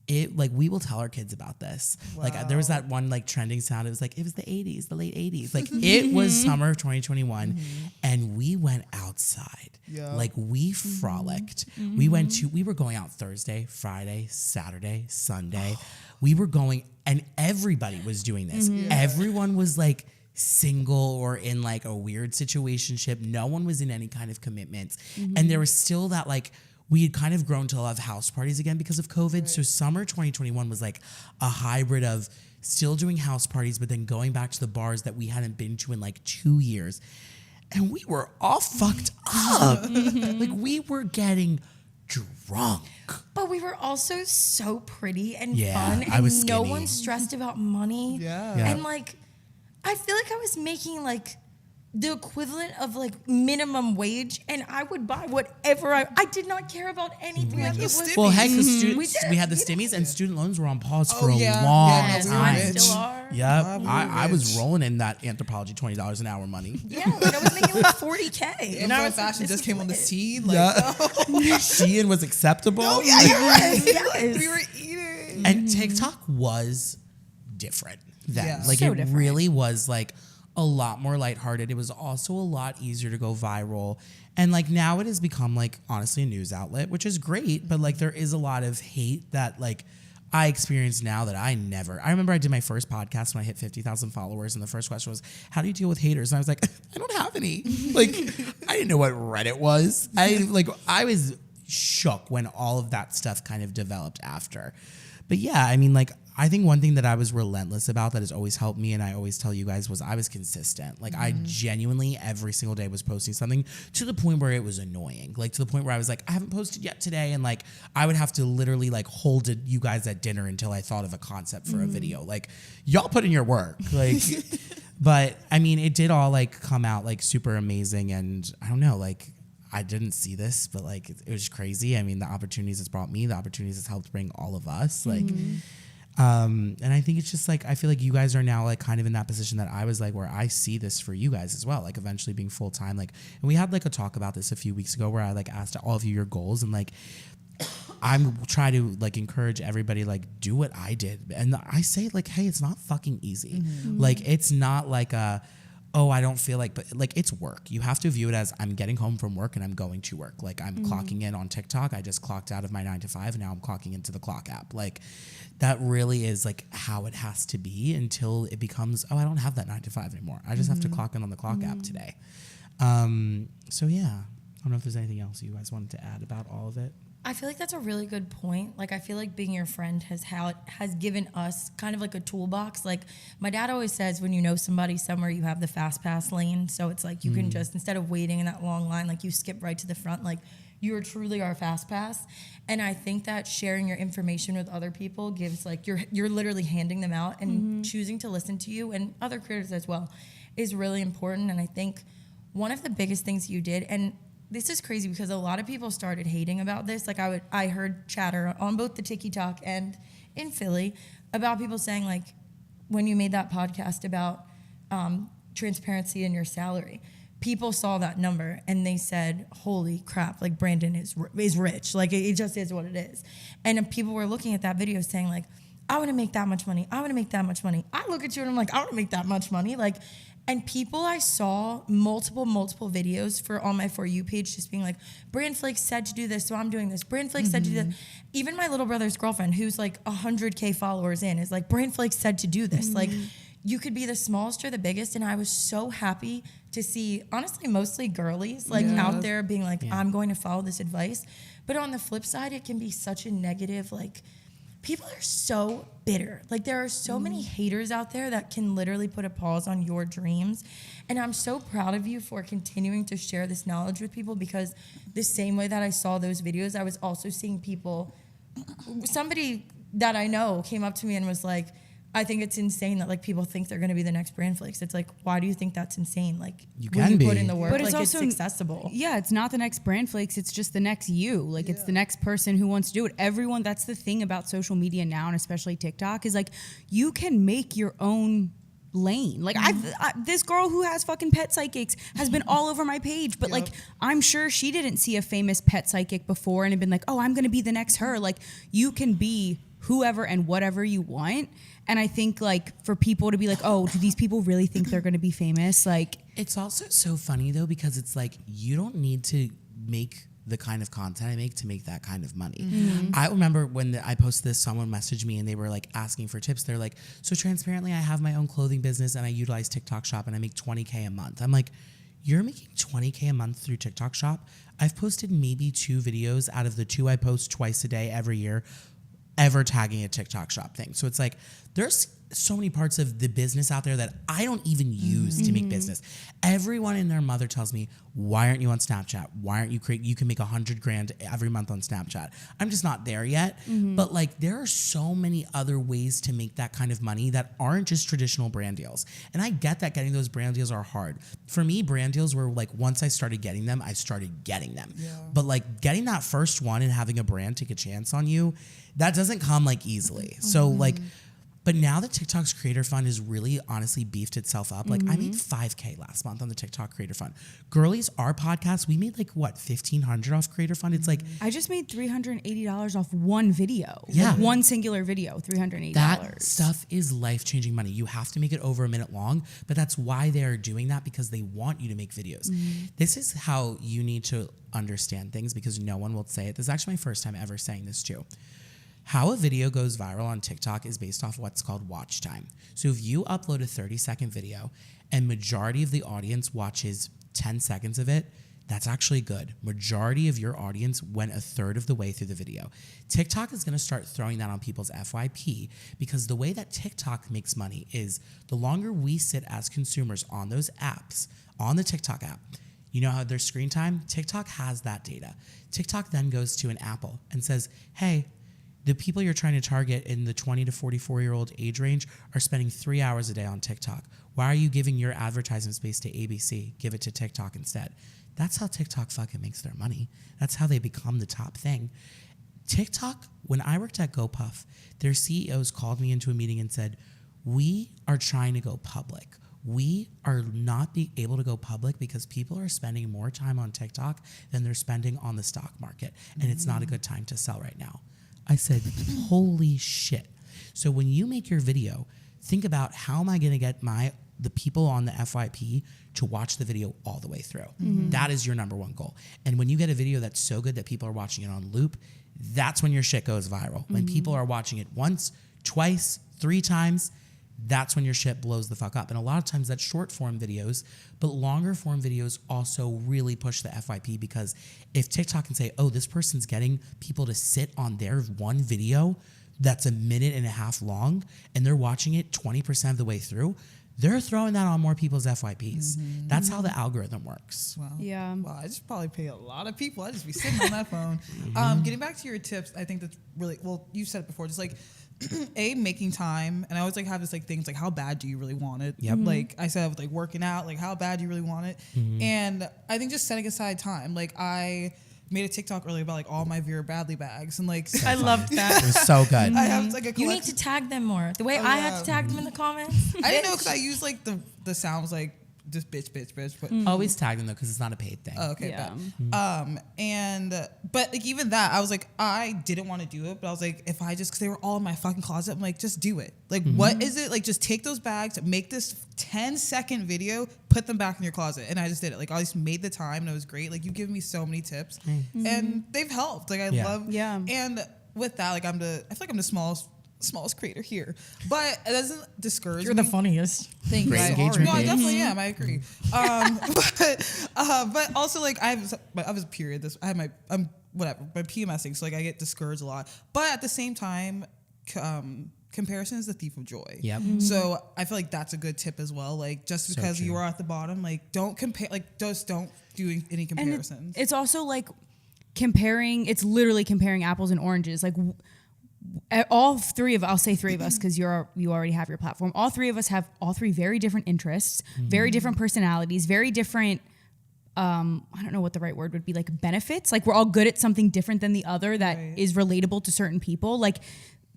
it like we will tell our kids about this. Like there was that one like trending sound. It was like it was the 80s, the late 80s. Like it was summer of 2021, and we went outside. Yeah. Like we frolicked. We were going out Thursday, Friday, Saturday, Sunday. We were going, and everybody was doing this. Everyone was like single or in like a weird situationship. No one was in any kind of commitments. And there was still that like, we had kind of grown to love house parties again because of COVID. Right. So summer 2021 was like a hybrid of still doing house parties, but then going back to the bars that we hadn't been to in like 2 years. And we were all fucked up. Like we were getting drunk. But we were also so pretty and Yeah, fun, I and was no skinny. one stressed about money. Yeah. And like, I feel like I was making like the equivalent of like minimum wage, and I would buy whatever I did not care about anything. Like, it was Well, heck, the we students, did. we had the We stimmies and student loans were on pause Oh, for a yeah. long Yeah, Yes, we were time. mine rich. still are. Yep, Yeah, we were I was rich. rolling in that Anthropology $20 an hour money. Yeah, like I was making like 40K. And I fast was like, fashion this just is came on the lit. scene. Like, Shein was acceptable. oh yeah, you're right. Yes. We were eating. And TikTok was different then. Yeah. Like So it different. really was like a lot more lighthearted. It was also a lot easier to go viral. And like now it has become like honestly a news outlet, which is great. But like there is a lot of hate that like I experience now that I remember I did my first podcast when I hit 50,000 followers. And the first question was, how do you deal with haters? And I was like, I don't have any. Like I didn't know what Reddit was. I was shook when all of that stuff kind of developed after. But yeah, I mean, like, I think one thing that I was relentless about that has always helped me, and I always tell you guys, was I was consistent. Like, I genuinely every single day was posting something to the point where it was annoying. Like, to the point where I was like, I haven't posted yet today. And like, I would have to literally like hold it, you guys at dinner until I thought of a concept for a video. Like, y'all put in your work. Like, but I mean, it did all like come out like super amazing. And I don't know, like, I didn't see this, but like it was crazy. I mean, the opportunities it's brought me, the opportunities it's helped bring all of us. Like, and I think it's just like I feel like you guys are now like kind of in that position that I was like, where I see this for you guys as well, like eventually being full time. Like, and we had like a talk about this a few weeks ago where I like asked all of you your goals, and like I'm trying to like encourage everybody like do what I did, and I say like, hey, it's not fucking easy. Like, it's not like a oh, I don't feel like, but like it's work. You have to view it as I'm getting home from work and I'm going to work. Like I'm clocking in on TikTok. I just clocked out of my 9 to 5 and now I'm clocking into the clock app. Like that really is like how it has to be until it becomes, oh, I don't have that 9 to 5 anymore. I just have to clock in on the clock app today. So yeah, I don't know if there's anything else you guys wanted to add about all of it. I feel like that's a really good point. Like, I feel like being your friend has given us kind of like a toolbox. Like, my dad always says, when you know somebody somewhere, you have the fast pass lane. So it's like you can just, instead of waiting in that long line, like you skip right to the front. Like, you are truly our fast pass. And I think that sharing your information with other people gives like you're literally handing them out, and choosing to listen to you and other creators as well is really important. And I think one of the biggest things you did, and this is crazy because a lot of people started hating about this. Like I heard chatter on both the TikTok and in Philly about people saying like, when you made that podcast about transparency in your salary, people saw that number and they said, holy crap, like Brandon is rich. Like it just is what it is. And then people were looking at that video saying like, I want to make that much money. I want to make that much money. I look at you and I'm like, I want to make that much money. Like, and people, I saw multiple videos on my For You page just being like, Brand Flakes said to do this, so I'm doing this. Brand Flakes said to do that. Even my little brother's girlfriend, who's like 100K followers in, is like, Brand Flakes said to do this. Like, you could be the smallest or the biggest. And I was so happy to see, honestly, mostly girlies like out there being like, I'm going to follow this advice. But on the flip side, it can be such a negative, like, people are so bitter. Like, there are so many haters out there that can literally put a pause on your dreams. And I'm so proud of you for continuing to share this knowledge with people, because the same way that I saw those videos, I was also seeing people, somebody that I know came up to me and was like, I think it's insane that like people think they're going to be the next Brand Flakes. It's like, why do you think that's insane? Like, You when can you be. put in the work, But it's like also- it's accessible. Yeah, it's not the next Brand Flakes. It's just the next you. Like, it's the next person who wants to do it. Everyone, that's the thing about social media now, and especially TikTok, is like, you can make your own lane. Like, this girl who has fucking pet psychics has been all over my page, but like, I'm sure she didn't see a famous pet psychic before and had been like, oh, I'm going to be the next her. Like, you can be whoever and whatever you want. And I think like for people to be like, oh, do these people really think they're going to be famous? Like, It's also so funny though, because it's like, you don't need to make the kind of content I make to make that kind of money. I remember when I posted this, someone messaged me and they were like asking for tips. They're like, so transparently, I have my own clothing business and I utilize TikTok Shop and I make $20K a month. I'm like, you're making $20K a month through TikTok Shop? I've posted maybe 2 videos out of the 2 I post twice a day every year, ever tagging a TikTok Shop thing. So it's like, there's so many parts of the business out there that I don't even use to make business. Everyone and their mother tells me, why aren't you on Snapchat? Why aren't you you can make $100,000 every month on Snapchat. I'm just not there yet. But like, there are so many other ways to make that kind of money that aren't just traditional brand deals. And I get that getting those brand deals are hard. For me, brand deals were like, once I started getting them, I started getting them. But like getting that first one and having a brand take a chance on you, that doesn't come like easily. So like, but now that TikTok's Creator Fund has really honestly beefed itself up, like I made $5K last month on the TikTok Creator Fund. Girlies, our podcast, we made like what, $1,500 off Creator Fund? It's like, I just made $380 off one video. Yeah. Like one singular video, $380. that stuff is life-changing money. You have to make it over a minute long, but that's why they're doing that, because they want you to make videos. This is how you need to understand things, because no one will say it. This is actually my first time ever saying this too. How a video goes viral on TikTok is based off what's called watch time. So if you upload a 30-second video and majority of the audience watches 10 seconds of it, that's actually good. Majority of your audience went a third of the way through the video. TikTok is gonna start throwing that on people's FYP, because the way that TikTok makes money is the longer we sit as consumers on those apps, on the TikTok app, you know how their screen time? TikTok has that data. TikTok then goes to an Apple and says, hey, the people you're trying to target in the 20 to 44-year-old age range are spending 3 hours a day on TikTok. Why are you giving your advertisement space to ABC? Give it to TikTok instead. That's how TikTok fucking makes their money. That's how they become the top thing. TikTok, when I worked at GoPuff, their CEOs called me into a meeting and said, we are trying to go public. We are not able to go public because people are spending more time on TikTok than they're spending on the stock market. And it's not a good time to sell right now. I said, holy shit. So when you make your video, think about, how am I going to get the people on the FYP to watch the video all the way through? That is your number one goal. And when you get a video that's so good that people are watching it on loop, that's when your shit goes viral. When people are watching it once, twice, 3 times, that's when your shit blows the fuck up. And a lot of times that's short form videos, but longer form videos also really push the FYP, because if TikTok can say, oh, this person's getting people to sit on their one video that's a minute and a half long and they're watching it 20% of the way through, they're throwing that on more people's FYPs. That's how the algorithm works. Wow. Yeah. Wow, I just probably pay a lot of people. I just be sitting on that phone. Getting back to your tips, I think that's really, well, you said it before, just like, making time. And I always like have this like things like, how bad do you really want it? Yep. Like I said, with like working out, like how bad do you really want it? And I think just setting aside time. Like I made a TikTok earlier about like all my Vera Bradley bags, and like I loved It that. was so good. I have like a You need collection. to tag them more. The way I have to tag them in the comments. I didn't know, because I use like the sounds like just bitch, but Always tag them though, because it's not a paid thing. oh, okay, Yeah. bad. But like even that, I was like, I didn't want to do it, but I was like, if I just, because they were all in my fucking closet, I'm like, just do it. Like, what is it? Like, just take those bags, make this 10-second video, put them back in your closet. And I just did it. Like, I just made the time, and it was great. Like, you give me so many tips, and they've helped. Like, I love. Yeah. And with that, like, I feel like I'm the smallest creator here, but it doesn't discourage You're me. the funniest. Thank you. Great engagement, No, I babe. definitely am. I agree. But also like I was period. I'm whatever. My PMSing, so like I get discouraged a lot. But at the same time, comparison is the thief of joy. Yep. So I feel like that's a good tip as well. Like just So because true. you are at the bottom, like don't compare. Like just don't do any And comparisons. it's also like comparing, it's literally comparing apples and oranges. Like all 3 of, I'll say 3 of us, because you already have your platform. All 3 of us have all 3 very different interests, very different personalities, very different, I don't know what the right word would be, like benefits. Like we're all good at something different than the other that is relatable to certain people. Like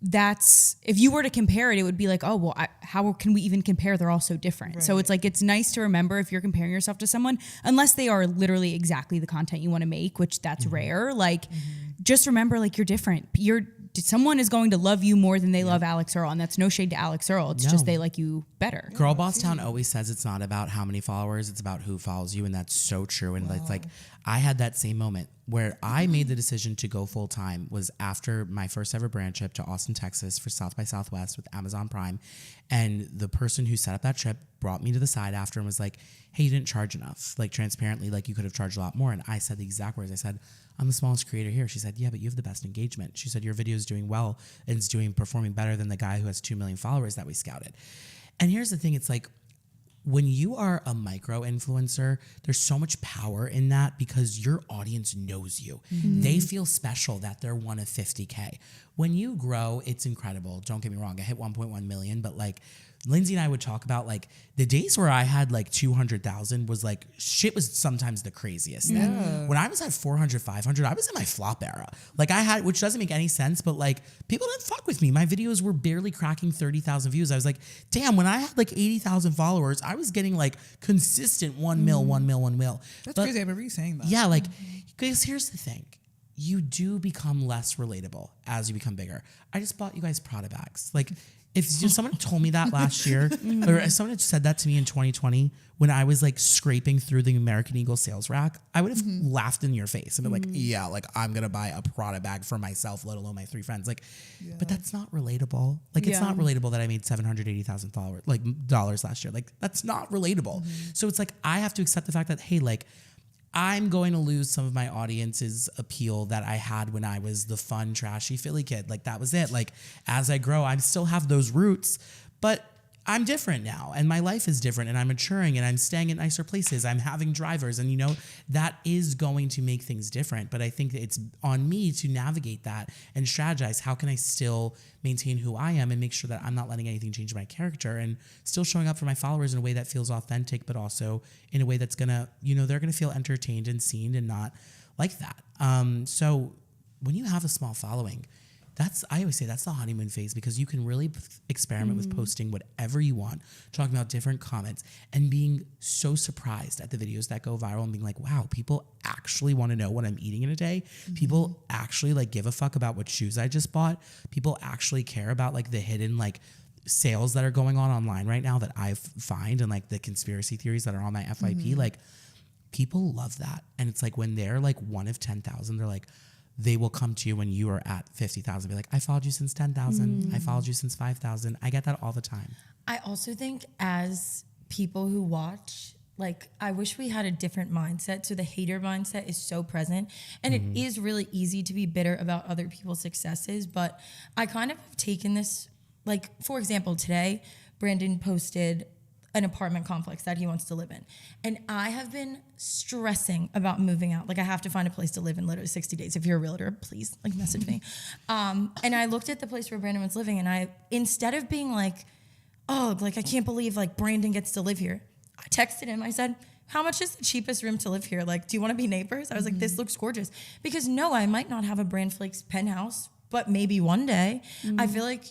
that's, if you were to compare it, it would be like, oh, well, how can we even compare? They're all so different. So it's like, it's nice to remember if you're comparing yourself to someone, unless they are literally exactly the content you want to make, which that's rare. Like just remember, like you're different. someone is going to love you more than they love Alex Earl, and that's no shade to Alex Earl. It's just they like you better. Girl Boss Town always says it's not about how many followers, it's about who follows you, and that's so true. And it's like I had that same moment where I made the decision to go full time was after my first ever brand trip to Austin, Texas for South by Southwest with Amazon Prime. And the person who set up that trip brought me to the side after and was like, hey, you didn't charge enough. Like transparently, like you could have charged a lot more. And I said the exact words. I said, I'm the smallest creator here. She said, yeah, but you have the best engagement. She said, your video is doing well and it's performing better than the guy who has 2 million followers that we scouted. And here's the thing. It's like, when you are a micro influencer, there's so much power in that because your audience knows you. They feel special that they're one of 50K. When you grow, it's incredible. Don't get me wrong. I hit 1.1 million, but like Lindsay and I would talk about like the days where I had like 200,000 was like shit was sometimes the craziest. Yeah. When I was at 400, 500, I was in my flop era. Like I had, which doesn't make any sense, but like people didn't fuck with me. My videos were barely cracking 30,000 views. I was like, damn, when I had like 80,000 followers, I was getting like consistent 1 mil. That's crazy. I remember you saying that. Yeah, like, because here's the thing. You do become less relatable as you become bigger. I just bought you guys Prada bags. Like, if someone told me that last year, or if someone had said that to me in 2020 when I was like scraping through the American Eagle sales rack, I would have laughed in your face and been like, yeah, like I'm going to buy a Prada bag for myself, let alone my 3 friends. Like, but that's not relatable. Like, it's not relatable that I made $780,000 like dollars last year. Like, that's not relatable. So it's like, I have to accept the fact that, hey, like, I'm going to lose some of my audience's appeal that I had when I was the fun, trashy Philly kid. Like, that was it. Like, as I grow, I still have those roots, but I'm different now and my life is different and I'm maturing and I'm staying in nicer places. I'm having drivers and, you know, that is going to make things different. But I think that it's on me to navigate that and strategize. How can I still maintain who I am and make sure that I'm not letting anything change my character and still showing up for my followers in a way that feels authentic, but also in a way that's gonna, you know, they're gonna feel entertained and seen and not like that. So when you have a small following, I always say that's the honeymoon phase because you can really experiment with posting whatever you want, talking about different comments and being so surprised at the videos that go viral and being like, wow, people actually want to know what I'm eating in a day. People actually like give a fuck about what shoes I just bought. People actually care about like the hidden like sales that are going on online right now that I find and like the conspiracy theories that are on my FYP. Like people love that. And it's like when they're like one of 10,000, they're like, they will come to you when you are at 50,000. Be like, I followed you since 10,000. I followed you since 5,000. I get that all the time. I also think as people who watch, like, I wish we had a different mindset. So the hater mindset is so present. And it is really easy to be bitter about other people's successes. But I kind of have taken this, like, for example, today, Brandon posted an apartment complex that he wants to live in. And I have been stressing about moving out. Like, I have to find a place to live in literally 60 days. If you're a realtor, please, like, message me. And I looked at the place where Brandon was living, and I, instead of being like, oh, like, I can't believe, like, Brandon gets to live here, I texted him. I said, how much is the cheapest room to live here? Like, do you want to be neighbors? I was like, this looks gorgeous. Because no, I might not have a Brand Flakes penthouse, but maybe one day. I feel like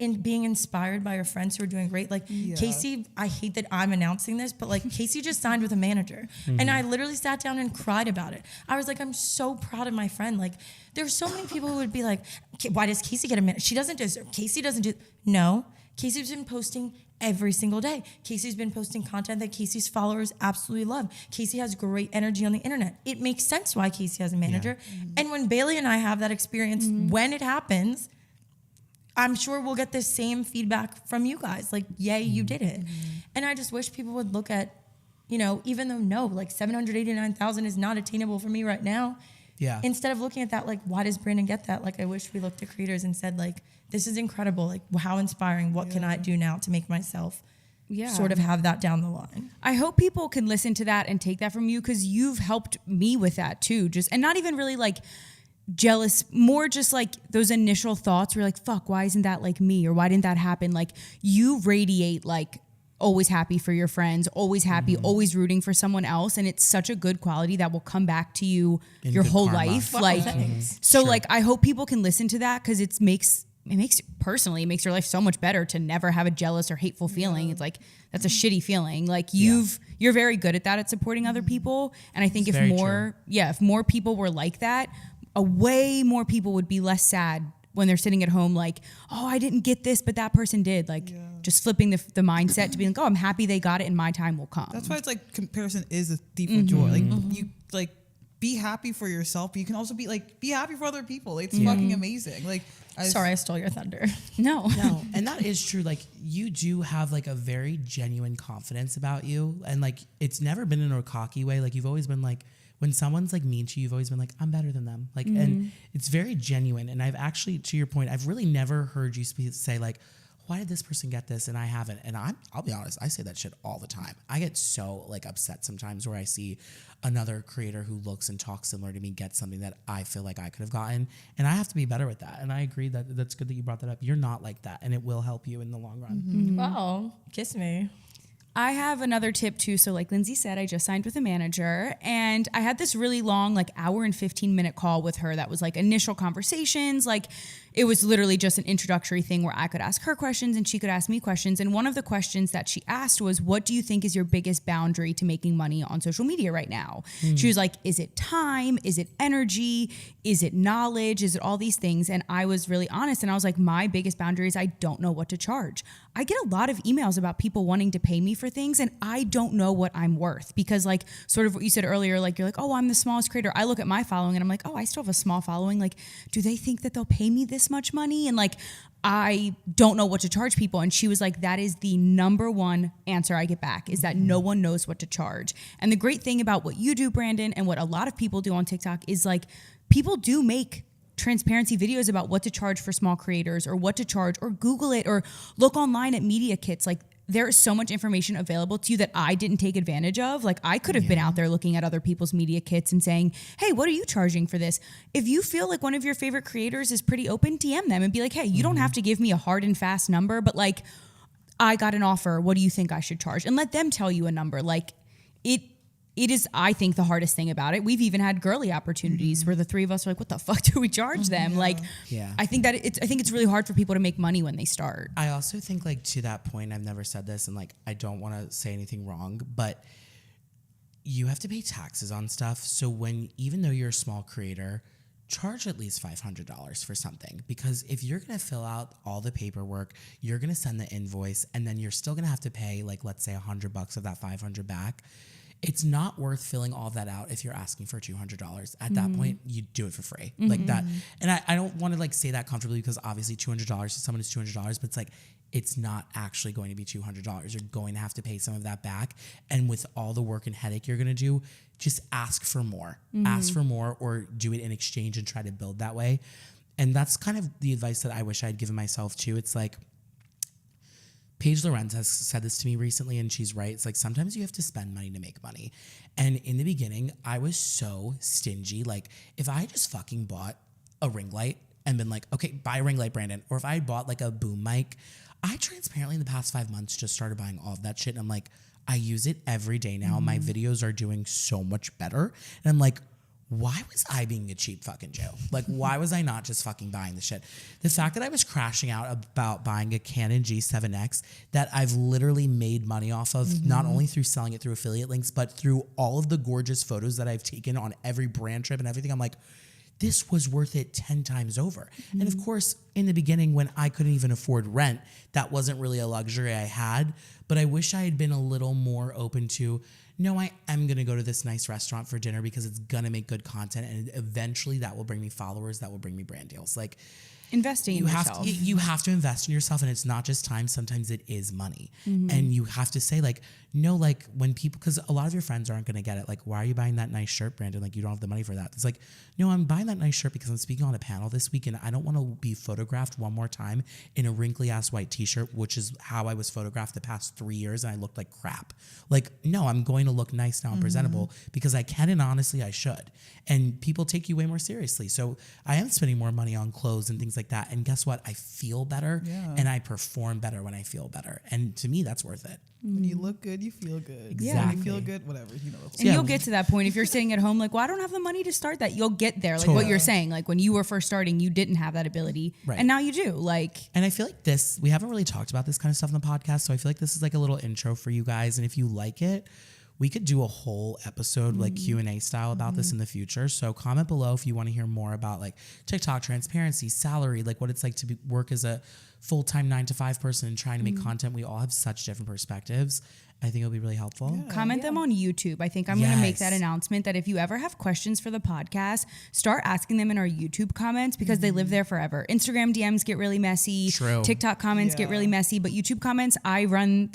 in being inspired by our friends who are doing great. Like Casey, I hate that I'm announcing this, but like Casey just signed with a manager. And I literally sat down and cried about it. I was like, I'm so proud of my friend. Like, there's so many people who would be like, why does Casey get a manager? She doesn't deserve, Casey doesn't do, no. Casey's been posting every single day. Casey's been posting content that Casey's followers absolutely love. Casey has great energy on the internet. It makes sense why Casey has a manager. And when Bailey and I have that experience, when it happens, I'm sure we'll get the same feedback from you guys. Like, yay, you did it. And I just wish people would look at, you know, even though no, like 789,000 is not attainable for me right now. Yeah. Instead of looking at that, like, why does Brandon get that? Like, I wish we looked at creators and said, like, this is incredible. Like, how inspiring. What can I do now to make myself sort of have that down the line? I hope people can listen to that and take that from you, because you've helped me with that too. Just, and not even really like jealous, more just like those initial thoughts where like, fuck, why isn't that like me? Or why didn't that happen? Like, you radiate like always happy for your friends, always happy, always rooting for someone else. And it's such a good quality that will come back to you your whole karma. life. Like, so like, I hope people can listen to that, because it makes your life so much better to never have a jealous or hateful feeling. It's like, that's a shitty feeling. Like, you're very good at that, at supporting other people. And I think if more people were like that, way more people would be less sad when they're sitting at home, like, oh, I didn't get this, but that person did. Like, just flipping the mindset to be like, oh, I'm happy they got it and my time will come. That's why it's like comparison is a thief of joy. Like you like be happy for yourself, but you can also be happy for other people. It's fucking amazing. Like Sorry, I stole your thunder. No. And that is true. Like you do have like a very genuine confidence about you. And like, it's never been in a cocky way. Like you've always been like, when someone's like mean to you, you've always been like, I'm better than them. Like, and it's very genuine. And I've actually, to your point, I've really never heard you say like, why did this person get this and I haven't? And I'll be honest, I say that shit all the time. I get so like upset sometimes where I see another creator who looks and talks similar to me get something that I feel like I could have gotten. And I have to be better with that. And I agree that that's good that you brought that up. You're not like that and it will help you in the long run. Wow, kiss me. I have another tip too. So like Lindsay said, I just signed with a manager and I had this really long, like hour and 15-minute call with her that was like initial conversations. Like it was literally just an introductory thing where I could ask her questions and she could ask me questions. And one of the questions that she asked was, what do you think is your biggest boundary to making money on social media right now? She was like, is it time? Is it energy? Is it knowledge? Is it all these things? And I was really honest. And I was like, my biggest boundary is I don't know what to charge. I get a lot of emails about people wanting to pay me for things and I don't know what I'm worth because like sort of what you said earlier, like you're like, oh, I'm the smallest creator. I look at my following and I'm like, oh, I still have a small following. Like, do they think that they'll pay me this much money? And like, I don't know what to charge people. And she was like, that is the number one answer I get back is that no one knows what to charge. And the great thing about what you do, Brandon, and what a lot of people do on TikTok is like, people do make transparency videos about what to charge for small creators or what to charge or Google it or look online at media kits. Like there is so much information available to you that I didn't take advantage of. Like I could have been out there looking at other people's media kits and saying, hey, what are you charging for this? If you feel like one of your favorite creators is pretty open, DM them and be like, hey, you don't have to give me a hard and fast number, but like I got an offer. What do you think I should charge? And let them tell you a number. Like it is, I think, the hardest thing about it. We've even had girly opportunities where the three of us are like, what the fuck do we charge them? Like, I think that it's really hard for people to make money when they start. I also think like to that point, I've never said this and like, I don't want to say anything wrong, but you have to pay taxes on stuff. So even though you're a small creator, charge at least $500 for something because if you're going to fill out all the paperwork, you're going to send the invoice and then you're still going to have to pay like, let's say $100 of that 500 back. It's not worth filling all of that out if you're asking for $200. At that point, you do it for free. Like that. And I don't want to like say that comfortably because obviously $200 to someone is $200, but it's like, it's not actually going to be $200. You're going to have to pay some of that back. And with all the work and headache you're going to do, just ask for more. Ask for more or do it in exchange and try to build that way. And that's kind of the advice that I wish I had given myself too. It's like, Paige Lorenz has said this to me recently, and she's right. It's like sometimes you have to spend money to make money. And in the beginning, I was so stingy. Like if I just fucking bought a ring light and been like, okay, buy a ring light, Brandon. Or if I bought like a boom mic, I transparently in the past 5 months just started buying all of that shit. And I'm like, I use it every day now. My videos are doing so much better. And I'm like, why was I being a cheap fucking Joe? Like, why was I not just fucking buying the shit? The fact that I was crashing out about buying a Canon G7X that I've literally made money off of, not only through selling it through affiliate links, but through all of the gorgeous photos that I've taken on every brand trip and everything. I'm like, this was worth it 10 times over. And of course, in the beginning, when I couldn't even afford rent, that wasn't really a luxury I had. But I wish I had been a little more open to, no, I am going to go to this nice restaurant for dinner because it's going to make good content. And eventually that will bring me followers. That will bring me brand deals. Like Investing in yourself. You have to invest in yourself. And it's not just time. Sometimes it is money. And you have to say like, no, like when people, because a lot of your friends aren't going to get it. Like, why are you buying that nice shirt, Brandon? Like, you don't have the money for that. It's like, no, I'm buying that nice shirt because I'm speaking on a panel this week and I don't want to be photographed one more time in a wrinkly ass white t-shirt, which is how I was photographed the past 3 years and I looked like crap. Like, no, I'm going to look nice now and presentable because I can and honestly I should. And people take you way more seriously. So I am spending more money on clothes and things like that. And guess what? I feel better and I perform better when I feel better. And to me, that's worth it. When you look good, you feel good. Exactly. When you feel good, whatever. You know. And you'll get to that point if you're sitting at home like, well, I don't have the money to start that. You'll get there. Like what you're saying. Like when you were first starting, you didn't have that ability. Right. And now you do. Like, and I feel like we haven't really talked about this kind of stuff on the podcast. So I feel like this is like a little intro for you guys. And if you like it, we could do a whole episode like Q&A style about this in the future. So comment below if you want to hear more about like TikTok, transparency, salary, like what it's like to work as a full-time 9-to-5 person and trying to make content. We all have such different perspectives. I think it'll be really helpful. Comment them on YouTube. I think I'm going to make that Yes. announcement that if you ever have questions for the podcast, start asking them in our YouTube comments because they live there forever. Instagram DMs get really messy. True. TikTok comments get really messy, but YouTube comments, I run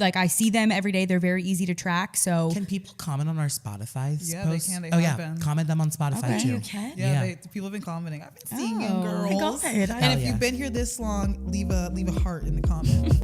I see them every day. They're very easy to track. So Can people comment on our Spotify Yeah, posts? they can. They oh, have yeah. been. Comment them on Spotify Okay, too. you can? Yeah, people have been commenting. I've been seeing you, girls. Oh my God. And if yeah. you've been here this long, leave a heart in the comment.